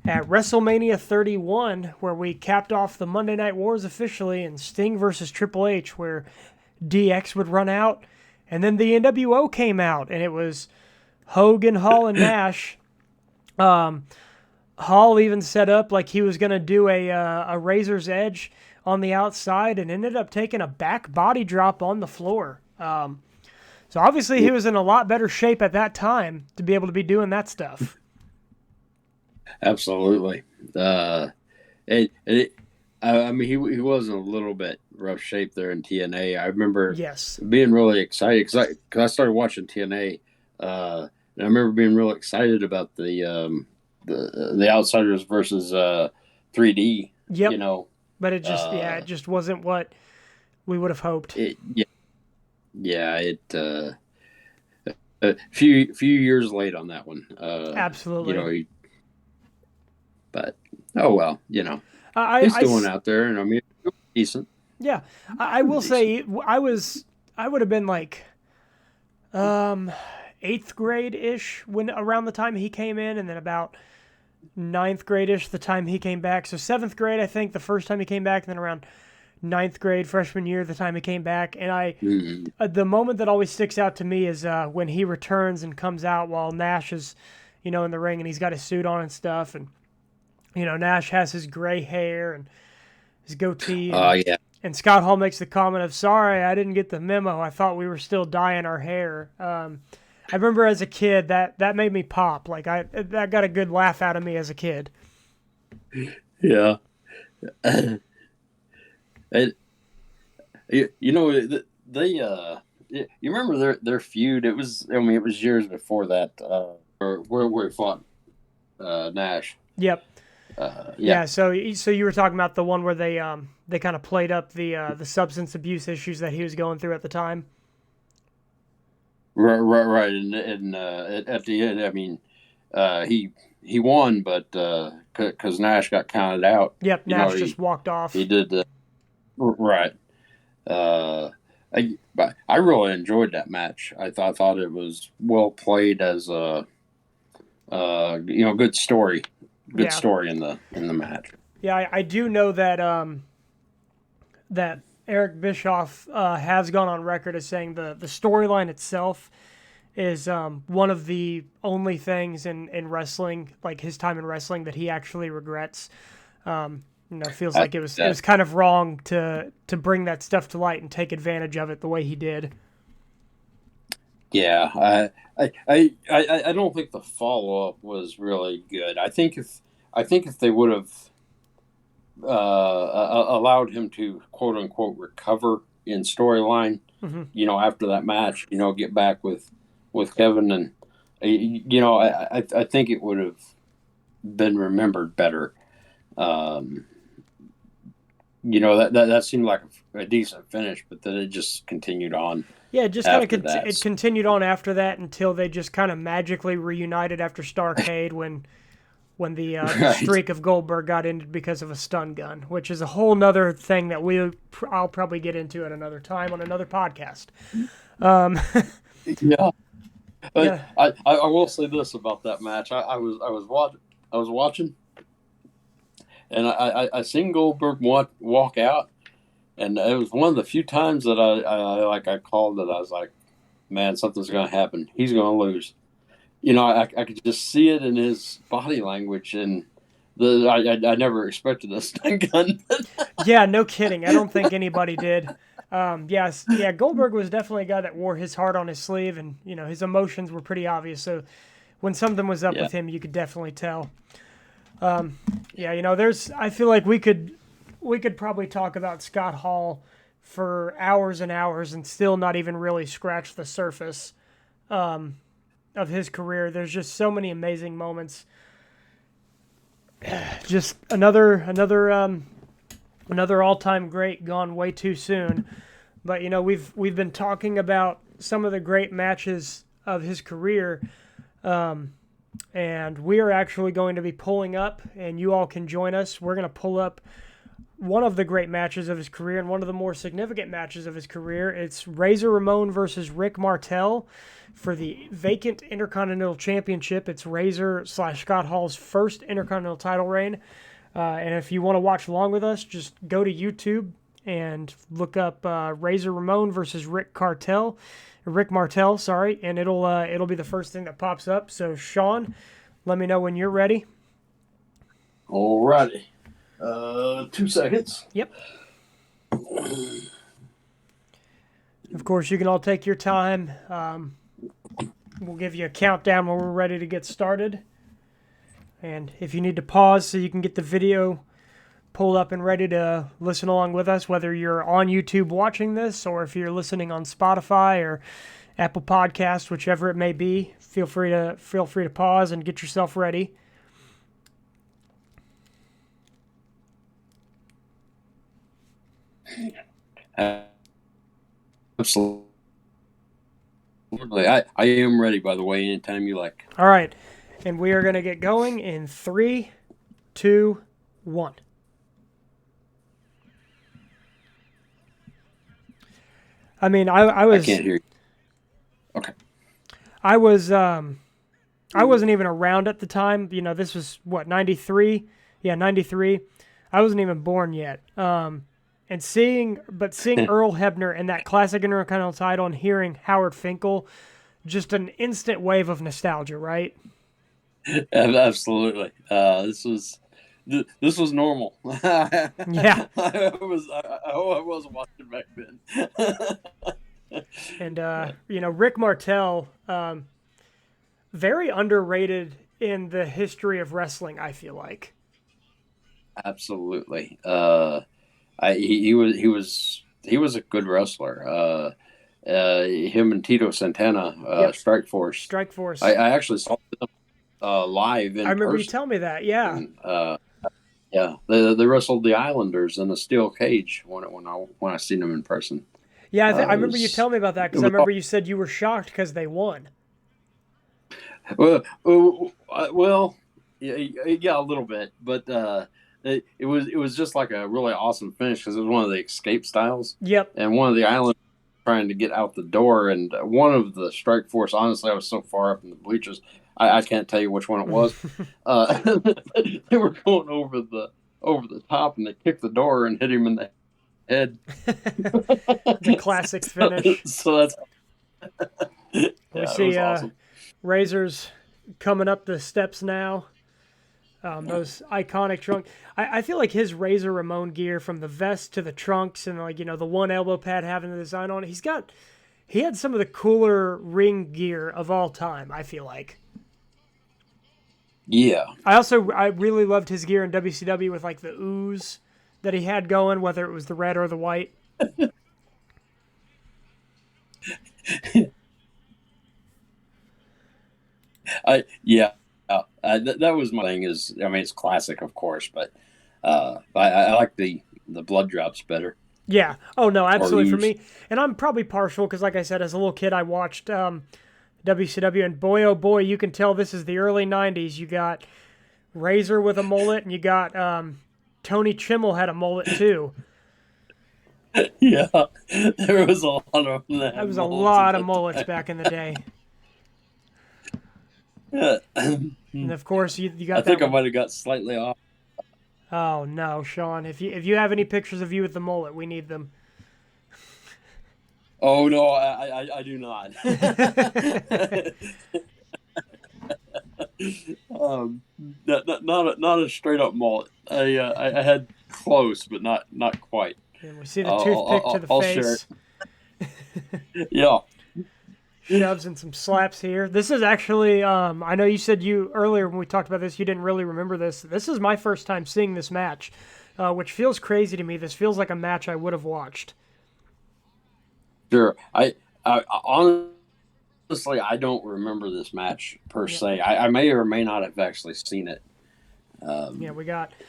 Speaker 1: at WrestleMania 31, where we capped off the Monday Night Wars officially, and Sting versus Triple H, where DX would run out, and then the NWO came out, and it was Hogan, Hall, and Nash. Hall even set up like he was going to do a Razor's Edge on the outside, and ended up taking a back body drop on the floor. So obviously he was in a lot better shape at that time to be able to be doing that stuff.
Speaker 2: Absolutely. I mean, he was in a little bit rough shape there in TNA. I remember being really excited because I started watching TNA, and I remember being real excited about the Outsiders versus 3D.
Speaker 1: Yep. But it just it just wasn't what we would have hoped.
Speaker 2: A few years late on that one.
Speaker 1: Absolutely.
Speaker 2: But oh well, he's still one out there, and I mean, decent.
Speaker 1: Yeah, I will say I would have been like 8th grade-ish when around the time he came in, and then about 9th grade-ish the time he came back. So 7th grade, I think, the first time he came back, and then around 9th grade, freshman year, the time he came back. And the moment that always sticks out to me is when he returns and comes out while Nash is, in the ring, and he's got his suit on and stuff. And, Nash has his gray hair and his goatee. And Scott Hall makes the comment of, "Sorry, I didn't get the memo. I thought we were still dyeing our hair." I remember as a kid that made me pop. Like that got a good laugh out of me as a kid.
Speaker 2: Yeah. It, you know, they you remember their feud? It was, I mean, it was years before that, where he fought Nash.
Speaker 1: Yep.
Speaker 2: Yeah,
Speaker 1: Yeah. So you were talking about the one where they kind of played up the substance abuse issues that he was going through at the time.
Speaker 2: right. And at the end, I mean, he won, but because Nash got counted out,
Speaker 1: Yep.
Speaker 2: you know,
Speaker 1: Nash just walked
Speaker 2: he
Speaker 1: off.
Speaker 2: did right. Uh, but I really enjoyed that match. Thought it was well played as a good
Speaker 1: Yeah.
Speaker 2: story in the match.
Speaker 1: Yeah. I do know that Eric Bischoff has gone on record as saying the storyline itself is one of the only things in wrestling, like his time in wrestling, that he actually regrets. Feels
Speaker 2: I,
Speaker 1: like it was
Speaker 2: that
Speaker 1: kind of wrong to bring that stuff to light and take advantage of it the way he did.
Speaker 2: Yeah, I don't think the follow up was really good. I think if they would have allowed him to quote unquote recover in storyline,
Speaker 1: Hmm.
Speaker 2: after that match, get back with Kevin, and I think it would have been remembered better. Um, that seemed like a decent finish, but then it just continued on
Speaker 1: Yeah, it just kind of
Speaker 2: after that.
Speaker 1: it continued on after that until they just kind of magically reunited after Starrcade when the
Speaker 2: Right.
Speaker 1: streak of Goldberg got ended because of a stun gun, which is a whole nother thing that I'll probably get into at another time on another podcast. Um,
Speaker 2: Yeah. But
Speaker 1: yeah,
Speaker 2: I will say this about that match. I was watching, and I seen Goldberg walk out, and it was one of the few times that I called it. I was like, man, something's going to happen. He's going to lose. I could just see it in his body language, and I never expected a stun gun.
Speaker 1: yeah, no kidding. I don't think anybody did. Yes, yeah, Goldberg was definitely a guy that wore his heart on his sleeve, and his emotions were pretty obvious. So when something was up
Speaker 2: Yeah.
Speaker 1: with him, you could definitely tell. Yeah, there's. I feel like we could probably talk about Scott Hall for hours and hours and still not even really scratch the surface of his career. There's just so many amazing moments. Just another all-time great gone way too soon. But we've been talking about some of the great matches of his career, and we are actually going to be pulling up, and you all can join us. We're going to pull up one of the great matches of his career and one of the more significant matches of his career. It's Razor Ramon versus Rick Martel for the vacant Intercontinental Championship. It's Razor/Scott Hall's first Intercontinental title reign. And if you want to watch along with us, just go to YouTube and look up Razor Ramon versus Rick Martel, sorry, and it'll be the first thing that pops up. So Shawn, let me know when you're ready.
Speaker 2: Alrighty. 2 seconds.
Speaker 1: Yep. Of course, you can all take your time. We'll give you a countdown when we're ready to get started. And if you need to pause so you can get the video pulled up and ready to listen along with us, whether you're on YouTube watching this or if you're listening on Spotify or Apple Podcasts, whichever it may be, feel free to pause and get yourself ready.
Speaker 2: Absolutely. I am ready, by the way, anytime you like.
Speaker 1: All right, and we are going to get going in 3, 2, 1. I mean, I
Speaker 2: I
Speaker 1: was
Speaker 2: can't hear you. Okay.
Speaker 1: I was I wasn't even around at the time. This was what, 93? Yeah, 93. I wasn't even born yet. And seeing Earl Hebner in that classic Intercontinental title and hearing Howard Finkel, just an instant wave of nostalgia, right?
Speaker 2: Absolutely. This was normal.
Speaker 1: Yeah.
Speaker 2: I was watching back then.
Speaker 1: And Rick Martel, very underrated in the history of wrestling, I feel like.
Speaker 2: Absolutely. He was a good wrestler. Him and Tito Santana,
Speaker 1: Yep.
Speaker 2: Strike Force.
Speaker 1: Strike
Speaker 2: I,
Speaker 1: Force.
Speaker 2: I actually saw them live
Speaker 1: I
Speaker 2: in
Speaker 1: remember you
Speaker 2: person.
Speaker 1: telling me that. Yeah.
Speaker 2: Yeah, they wrestled the Islanders in a steel cage when I seen them in person.
Speaker 1: Yeah, I
Speaker 2: It
Speaker 1: remember you
Speaker 2: was
Speaker 1: telling me about that
Speaker 2: it
Speaker 1: because I
Speaker 2: was
Speaker 1: remember you said you were shocked because they won.
Speaker 2: well, yeah, yeah, a little bit, but it was just like a really awesome finish because it was one of the escape styles,
Speaker 1: Yep.
Speaker 2: and one of the Islanders trying to get out the door, and one of the Strike Force. Honestly, I was so far up in the bleachers, I can't tell you which one it was. Uh, they were going over the top, and they kicked the door and hit him in the head.
Speaker 1: It's a classic finish.
Speaker 2: So that's
Speaker 1: We
Speaker 2: yeah, it
Speaker 1: see
Speaker 2: was awesome.
Speaker 1: Razor's coming up the steps now. Those iconic trunks. I feel like his Razor Ramon gear, from the vest to the trunks and, like, the one elbow pad having the design on it. He had some of the cooler ring gear of all time, I feel like.
Speaker 2: Yeah.
Speaker 1: I really loved his gear in WCW with, like, the ooze that he had going, whether it was the red or the white.
Speaker 2: Yeah, that was my thing. Is I mean, it's classic, of course, but I like the blood drops better
Speaker 1: Yeah. Oh no,
Speaker 2: or
Speaker 1: absolutely for
Speaker 2: ooze.
Speaker 1: me. And I'm probably partial because, like I said, as a little kid, I watched WCW, and boy, oh boy, you can tell this is the early '90s. You got Razor with a mullet, and you got Tony Chimmel had a mullet too.
Speaker 2: Yeah, there was a lot of them that
Speaker 1: That
Speaker 2: had
Speaker 1: was a
Speaker 2: mullets at
Speaker 1: lot of
Speaker 2: that
Speaker 1: mullets
Speaker 2: time.
Speaker 1: back in the day.
Speaker 2: Yeah.
Speaker 1: And of course, you
Speaker 2: I
Speaker 1: got that
Speaker 2: think I
Speaker 1: one.
Speaker 2: might have got slightly off.
Speaker 1: Oh no, Sean! If you have any pictures of you with the mullet, we need them.
Speaker 2: Oh no, I do not. um, not a straight up mullet. I had close, but not quite.
Speaker 1: And we see the
Speaker 2: I'll,
Speaker 1: toothpick to
Speaker 2: I'll,
Speaker 1: the
Speaker 2: I'll share
Speaker 1: face.
Speaker 2: it. Yeah.
Speaker 1: Shoves and some slaps here. This is actually, I know you said you earlier when we talked about this, you didn't really remember this. This is my first time seeing this match, which feels crazy to me. This feels like a match I would have watched.
Speaker 2: Sure. I honestly I don't remember this match per
Speaker 1: Yeah,
Speaker 2: se. I may or may not have actually seen it.
Speaker 1: yeah,
Speaker 2: Um,
Speaker 1: we got
Speaker 2: it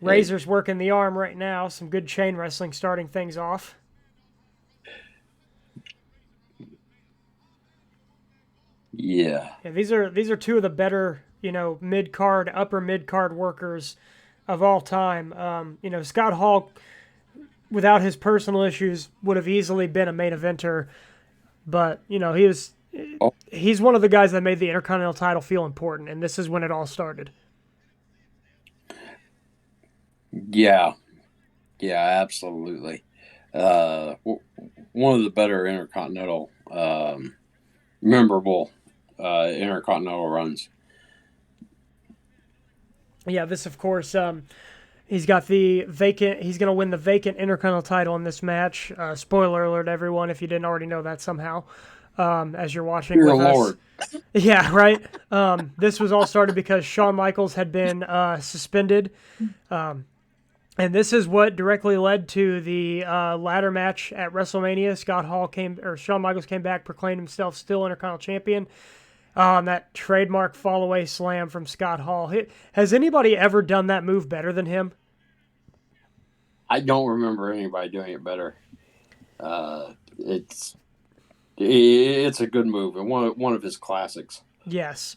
Speaker 1: Razor's working the arm right now. Some good chain wrestling starting things off.
Speaker 2: yeah.
Speaker 1: Yeah, these are two of the better, mid card, upper mid card workers of all time. Scott Hall, without his personal issues, would have easily been a main eventer, but
Speaker 2: Oh,
Speaker 1: he's one of the guys that made the Intercontinental title feel important, and this is when it all started.
Speaker 2: yeah. Yeah. Absolutely. One of the better intercontinental, memorable intercontinental runs.
Speaker 1: Yeah, this of course, he's got the vacant. He's going to win the vacant Intercontinental title in this match. Spoiler alert, everyone, if you didn't already know that somehow, as you're watching
Speaker 2: Dear
Speaker 1: with us.
Speaker 2: Lord.
Speaker 1: Yeah, right. This was all started because Shawn Michaels had been suspended. And this is what directly led to the ladder match at WrestleMania. Shawn Michaels came back, proclaimed himself still Intercontinental Champion. That trademark fallaway slam from Scott Hall. Has anybody ever done that move better than him?
Speaker 2: I don't remember anybody doing it better. It's a good move and one of his classics.
Speaker 1: Yes.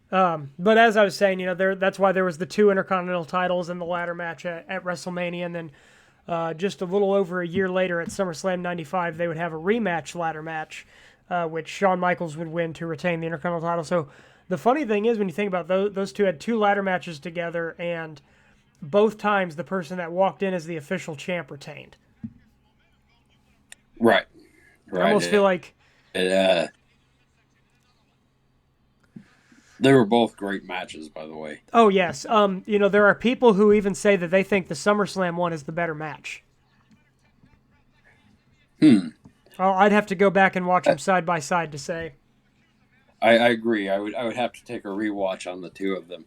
Speaker 1: But as I was saying, that's why there was the two Intercontinental titles in the ladder match at WrestleMania, and then just a little over a year later at SummerSlam '95, they would have a rematch ladder match, which Shawn Michaels would win to retain the Intercontinental title. So the funny thing is, when you think about those two had two ladder matches together, and both times the person that walked in as the official champ retained.
Speaker 2: Right.
Speaker 1: I
Speaker 2: Right.
Speaker 1: almost feel like,
Speaker 2: It, they were both great matches, by the way.
Speaker 1: oh yes, there are people who even say that they think the SummerSlam one is the better match.
Speaker 2: Hmm.
Speaker 1: I'd have to go back and watch them side by side to say.
Speaker 2: I agree. I would have to take a rewatch on the two of them.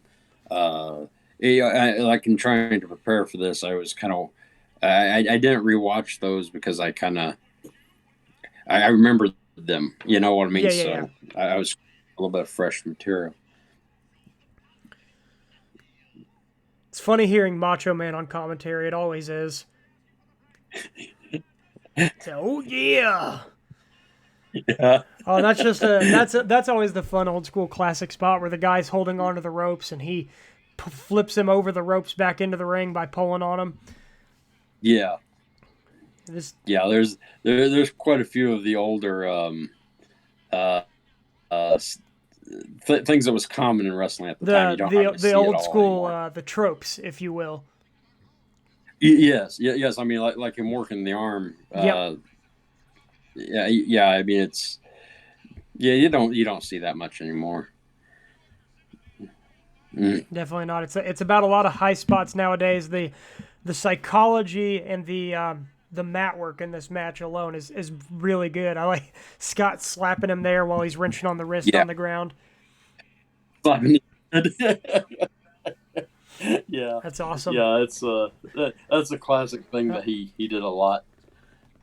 Speaker 2: Like in trying to prepare for this, I was kind of I didn't rewatch those because I remember them. You know what I mean?
Speaker 1: Yeah, yeah, yeah.
Speaker 2: So I was a little bit of fresh material.
Speaker 1: It's funny hearing Macho Man on commentary. It always is. So, oh yeah.
Speaker 2: Yeah.
Speaker 1: Oh, that's always the fun old school classic spot where the guy's holding onto the ropes and he flips him over the ropes back into the ring by pulling on him.
Speaker 2: Yeah.
Speaker 1: This
Speaker 2: Yeah. There's quite a few of the older uh, uh, things that was common in wrestling at the time. You
Speaker 1: the
Speaker 2: don't
Speaker 1: the
Speaker 2: hardly
Speaker 1: the
Speaker 2: see it
Speaker 1: old
Speaker 2: all
Speaker 1: school
Speaker 2: anymore.
Speaker 1: the tropes, if you will.
Speaker 2: Yes, yes. I mean, like him working the arm.
Speaker 1: Yep,
Speaker 2: Yeah, yeah. I mean, it's yeah. You don't see that much anymore. Mm.
Speaker 1: definitely not. It's about a lot of high spots nowadays. The psychology and the mat work in this match alone is really good. I like Scott slapping him there while he's wrenching on the wrist
Speaker 2: Yeah.
Speaker 1: on the ground.
Speaker 2: Yeah,
Speaker 1: That's awesome.
Speaker 2: yeah. That's a classic thing
Speaker 1: Uh,
Speaker 2: that he did a lot.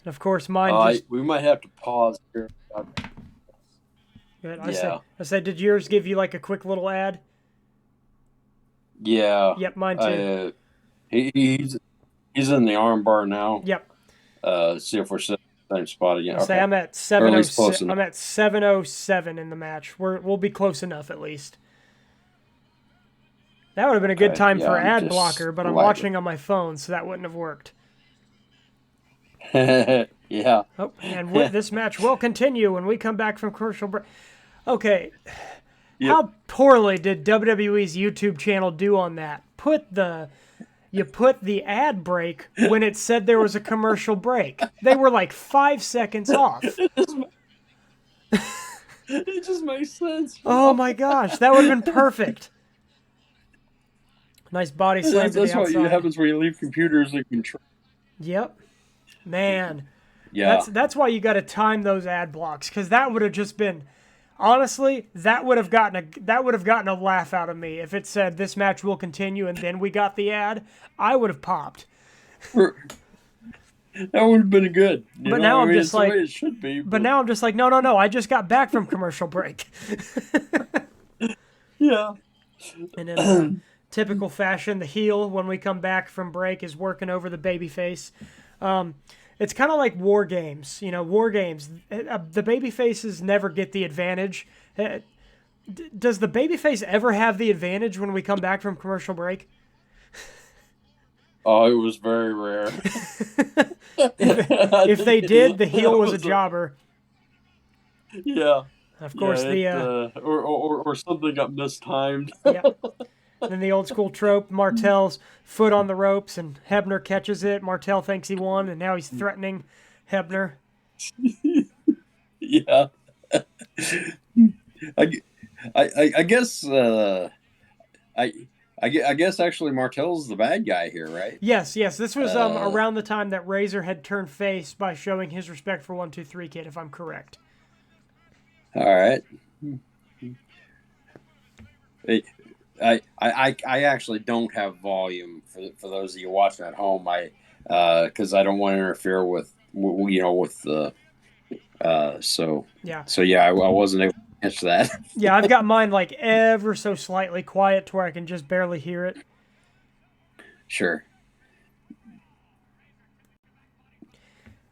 Speaker 1: and of course, mine just
Speaker 2: We might have to pause here.
Speaker 1: good.
Speaker 2: Yeah,
Speaker 1: I said, did yours give you like a quick little ad?
Speaker 2: yeah.
Speaker 1: Yep, mine too.
Speaker 2: Uh, he's in the arm bar now.
Speaker 1: Yep.
Speaker 2: See if we're sitting in the same spot again.
Speaker 1: I say
Speaker 2: Okay,
Speaker 1: I'm at
Speaker 2: or at
Speaker 1: 706.
Speaker 2: least close enough.
Speaker 1: I'm at 707 in the match. We'll be close enough at least. That would have been a good
Speaker 2: Okay,
Speaker 1: time
Speaker 2: yeah.
Speaker 1: for
Speaker 2: I'm
Speaker 1: ad
Speaker 2: just
Speaker 1: blocker, but I'm
Speaker 2: lagging.
Speaker 1: watching on my phone, so that wouldn't have worked.
Speaker 2: Yeah.
Speaker 1: Oh, and this match will continue when we come back from commercial break. Okay,
Speaker 2: Yep.
Speaker 1: how poorly did WWE's YouTube channel do on that? You put the ad break when it said there was a commercial break. They were like 5 seconds off.
Speaker 2: It just, it just makes sense.
Speaker 1: Oh my gosh, that would have been perfect. Nice body slam to the
Speaker 2: That's what
Speaker 1: outside.
Speaker 2: happens when you leave computers in control.
Speaker 1: Yep. Man,
Speaker 2: Yeah.
Speaker 1: that's why you got to time those ad blocks, because that would have just been, honestly, that would have gotten a laugh out of me if it said this match will continue and then we got the ad. I would have popped.
Speaker 2: That would have been good. You
Speaker 1: But
Speaker 2: know,
Speaker 1: now
Speaker 2: I
Speaker 1: I'm
Speaker 2: mean,
Speaker 1: just
Speaker 2: it's the way
Speaker 1: like,
Speaker 2: it should be.
Speaker 1: but
Speaker 2: But
Speaker 1: now I'm just like, no, no, no. I just got back from commercial break.
Speaker 2: yeah.
Speaker 1: And in typical fashion, the heel, when we come back from break, is working over the babyface. It's kind of like war games. War games. The babyfaces never get the advantage. Does the babyface ever have the advantage when we come back from commercial break?
Speaker 2: Oh, it was very rare. I
Speaker 1: If
Speaker 2: think
Speaker 1: they did, the heel
Speaker 2: that
Speaker 1: was a
Speaker 2: was a
Speaker 1: jobber.
Speaker 2: yeah,
Speaker 1: Of
Speaker 2: yeah.
Speaker 1: course,
Speaker 2: It or something got mistimed.
Speaker 1: yeah. Then the old school trope, Martel's foot on the ropes and Hebner catches it. Martel thinks he won and now he's threatening Hebner.
Speaker 2: Yeah. I, I guess I, I guess actually Martel's the bad guy here, right?
Speaker 1: Yes, yes. This was
Speaker 2: Uh,
Speaker 1: around the time that Razor had turned face by showing his respect for 1, 2, 3 Kid, if I'm correct.
Speaker 2: all right. I actually don't have volume for those of you watching at home. Because I don't want to interfere with with the so
Speaker 1: Yeah.
Speaker 2: yeah, I wasn't able to catch that.
Speaker 1: Yeah, I've got mine like ever so slightly quiet to where I can just barely hear it.
Speaker 2: Sure.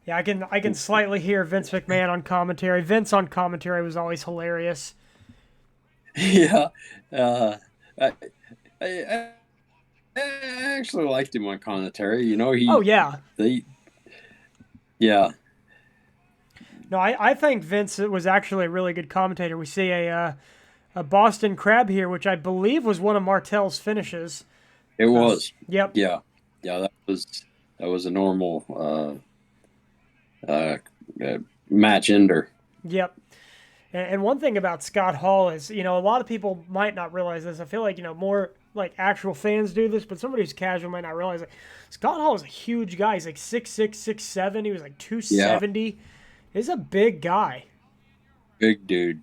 Speaker 1: Yeah, I can slightly hear Vince McMahon on commentary. Vince on commentary was always hilarious.
Speaker 2: Yeah. Uh, I, I I actually liked him on commentary.
Speaker 1: Oh yeah.
Speaker 2: They yeah.
Speaker 1: No, I think Vince was actually a really good commentator. We see a Boston Crab here, which I believe was one of Martel's finishes.
Speaker 2: It was.
Speaker 1: Yep.
Speaker 2: Yeah. Yeah, that was a normal uh, uh match ender.
Speaker 1: Yep. And one thing about Scott Hall is, a lot of people might not realize this. I feel like, more like actual fans do this, but somebody who's casual might not realize it. Scott Hall is a huge guy. He's like 6'6", 6'7". He was like
Speaker 2: Yeah.
Speaker 1: 270. He's a big guy.
Speaker 2: Big dude.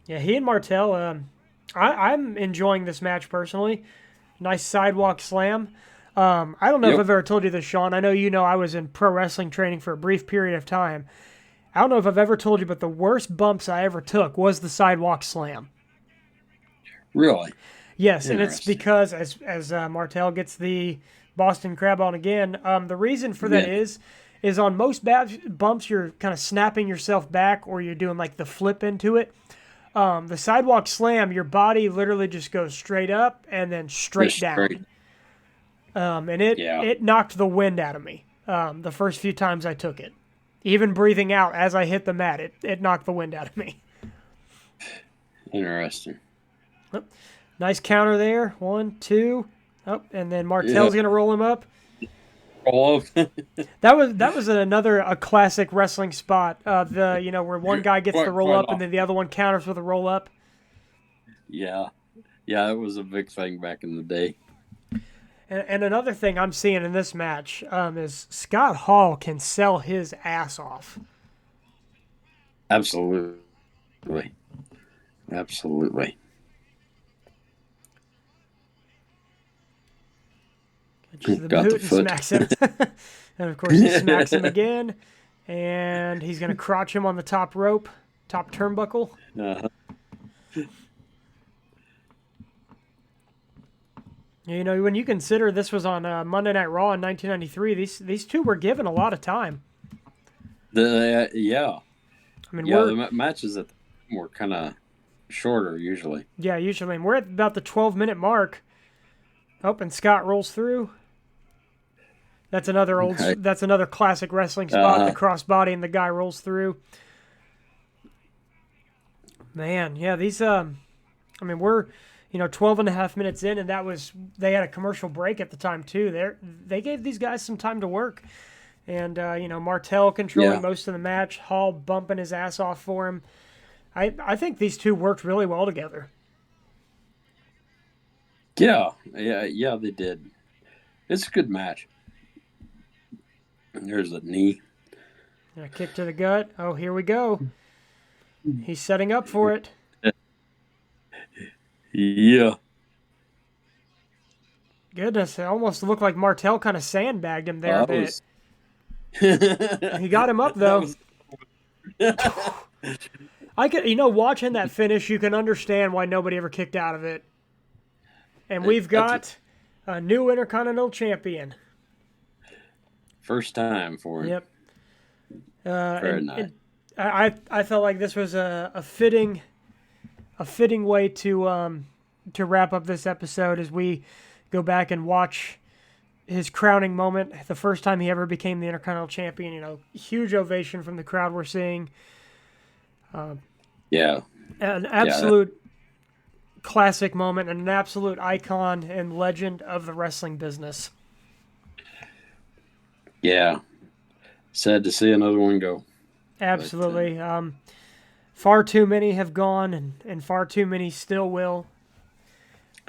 Speaker 1: Yeah, he and Martel, I'm enjoying this match personally. Nice sidewalk slam. I don't know if
Speaker 2: Yep.
Speaker 1: I've ever told you this, Sean. I know you know I was in pro wrestling training for a brief period of time. I don't know if I've ever told you, but the worst bumps I ever took was the sidewalk slam.
Speaker 2: Really
Speaker 1: Yes, and it's
Speaker 2: interesting.
Speaker 1: because as Martel gets the Boston Crab on again, the reason for that
Speaker 2: Yeah.
Speaker 1: is on most bumps you're kind of snapping yourself back or you're doing like the flip into it. The sidewalk slam, your body literally just goes straight up and then straight
Speaker 2: Just
Speaker 1: down.
Speaker 2: straight.
Speaker 1: And it
Speaker 2: Yeah.
Speaker 1: it knocked the wind out of me the first few times I took it. Even breathing out as I hit the mat, it knocked the wind out of me.
Speaker 2: Interesting.
Speaker 1: Nice counter there. 1, 2. Oh, and then
Speaker 2: Yeah.
Speaker 1: Martel's gonna roll him up.
Speaker 2: Roll up.
Speaker 1: That was another a classic wrestling spot. Where one guy gets the roll
Speaker 2: Quite
Speaker 1: up and then
Speaker 2: often.
Speaker 1: the other one counters with a roll up.
Speaker 2: Yeah. Yeah, it was a big thing back in the day.
Speaker 1: And another thing I'm seeing in this match is Scott Hall can sell his ass off.
Speaker 2: Absolutely. Absolutely.
Speaker 1: Just the
Speaker 2: Got the
Speaker 1: boot and
Speaker 2: foot.
Speaker 1: smacks him. And of course he smacks him again. And he's gonna crotch him on the top rope, top turnbuckle.
Speaker 2: Uh-huh.
Speaker 1: You know, when you consider this was on Monday Night Raw in 1993, these two were given a lot of time.
Speaker 2: Yeah.
Speaker 1: I mean,
Speaker 2: Yeah, the matches at the time were kind of shorter usually.
Speaker 1: usually we're at about the 12-minute mark. Oh, and Scott rolls through.
Speaker 2: Okay.
Speaker 1: That's another classic wrestling spot. The
Speaker 2: Uh-huh.
Speaker 1: crossbody and the guy rolls through. Man, yeah, these I mean, we're 12 and a half minutes in, and they had a commercial break at the time too. They gave these guys some time to work, and Martel controlling
Speaker 2: Yeah.
Speaker 1: most of the match, Hall bumping his ass off for him. I think these two worked really well together.
Speaker 2: Yeah, they did. It's a good match. There's a knee.
Speaker 1: A kick to the gut. Oh, here we go. He's setting up for it.
Speaker 2: Yeah.
Speaker 1: Goodness, it almost looked like Martel kind of sandbagged him there a
Speaker 2: That
Speaker 1: bit.
Speaker 2: was
Speaker 1: He got him up
Speaker 2: that
Speaker 1: though.
Speaker 2: was
Speaker 1: I could, watching that finish, you can understand why nobody ever kicked out of it. And we've
Speaker 2: that's
Speaker 1: got a new Intercontinental Champion.
Speaker 2: first time for him.
Speaker 1: Yep.
Speaker 2: Very nice.
Speaker 1: I felt like this was a fitting way to wrap up this episode as we go back and watch his crowning moment, the first time he ever became the Intercontinental Champion. Huge ovation from the crowd we're seeing.
Speaker 2: Yeah.
Speaker 1: An absolute classic moment and an absolute icon and legend of the wrestling business.
Speaker 2: Yeah. Sad to see another one go.
Speaker 1: Absolutely. Far too many have gone and far too many still will.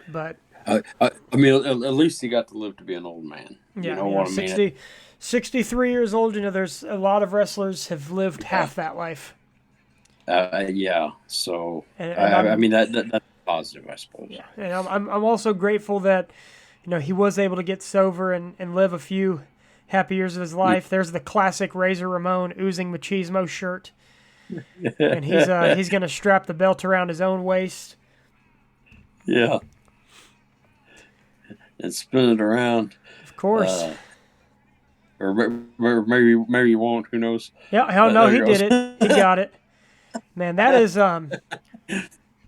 Speaker 1: But
Speaker 2: I mean, at least he got to live to be an old man. You know what I mean?
Speaker 1: 63 years old. There's a lot of wrestlers have lived half that life.
Speaker 2: Yeah. So
Speaker 1: And
Speaker 2: I mean that's positive, I suppose.
Speaker 1: Yeah, and I'm also grateful that he was able to get sober and live a few happy years of his life. There's the classic Razor Ramon oozing machismo shirt, and he's gonna strap the belt around his own waist.
Speaker 2: Yeah. And spin it around.
Speaker 1: Of course.
Speaker 2: Or maybe you won't. Who knows?
Speaker 1: Yeah, hell no,
Speaker 2: There
Speaker 1: he
Speaker 2: it
Speaker 1: did
Speaker 2: goes.
Speaker 1: it. He got it. Man, that is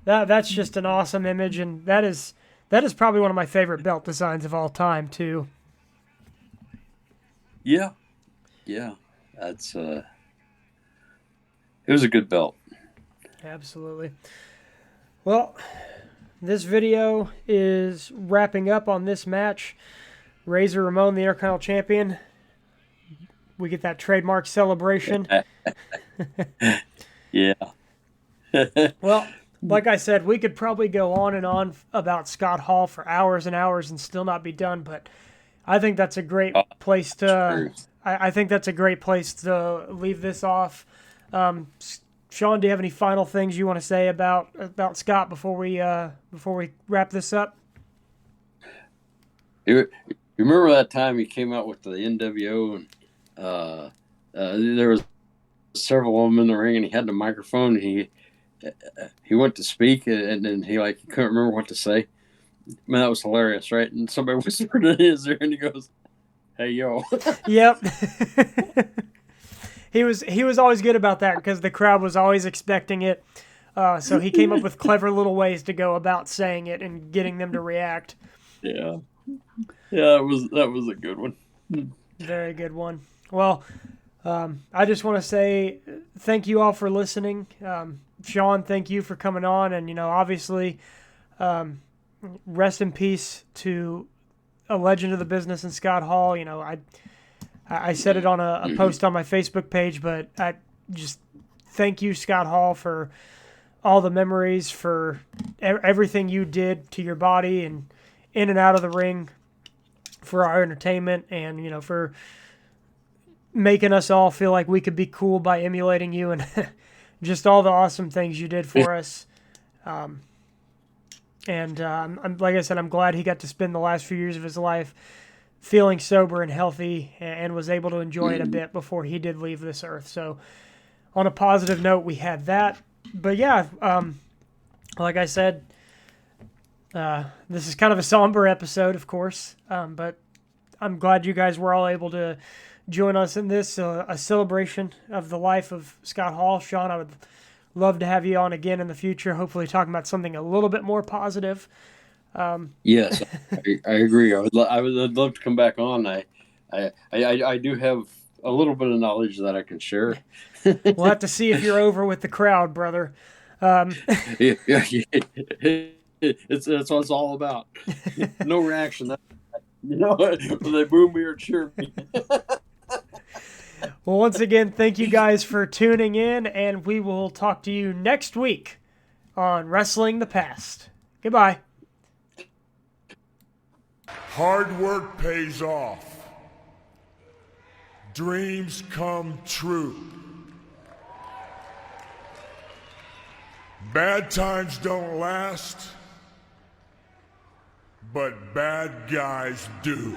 Speaker 1: that's just an awesome image, and that is probably one of my favorite belt designs of all time too.
Speaker 2: Yeah. That's it was a good belt.
Speaker 1: Absolutely. Well, this video is wrapping up on this match. Razor Ramon, the Intercontinental Champion. We get that trademark celebration.
Speaker 2: Yeah.
Speaker 1: Well, like I said, we could probably go on and on about Scott Hall for hours and hours and still not be done, but I think that's a great place to. I think that's a great place to leave this off. Sean, do you have any final things you want to say about Scott before we wrap this up?
Speaker 2: You remember that time he came out with the NWO and there was several of them in the ring and he had the microphone and he went to speak and then he couldn't remember what to say. Man, that was hilarious, right? And somebody whispered in his ear and he goes, "Hey, yo."
Speaker 1: Yep. He was always good about that because the crowd was always expecting it. So he came up with clever little ways to go about saying it and getting them to react.
Speaker 2: Yeah. Yeah, that was a good one.
Speaker 1: Very good one. Well, I just want to say thank you all for listening. Shawn, thank you for coming on. And, obviously, rest in peace to a legend of the business in Scott Hall. I said it on a post on my Facebook page, but I just thank you, Scott Hall, for all the memories, for everything you did to your body and in and out of the ring for our entertainment and, for making us all feel like we could be cool by emulating you and just all the awesome things you did for us. And like I said, I'm glad he got to spend the last few years of his life feeling sober and healthy and was able to enjoy it a bit before he did leave this earth. So on a positive note, we had that. But yeah, like I said, this is kind of a somber episode, of course, but I'm glad you guys were all able to join us in this, a celebration of the life of Scott Hall. Shawn, I would love to have you on again in the future, hopefully talking about something a little bit more positive.
Speaker 2: Yes, I agree. I'd love to come back on. I do have a little bit of knowledge that I can share.
Speaker 1: We'll have to see if you're over with the crowd, brother.
Speaker 2: Yeah, that's what it's all about. No reaction. Will they boo me or cheer me?
Speaker 1: Well, once again, thank you guys for tuning in, and we will talk to you next week on Wrestling the Past. Goodbye.
Speaker 3: Hard work pays off. Dreams come true. Bad times don't last, but bad guys do.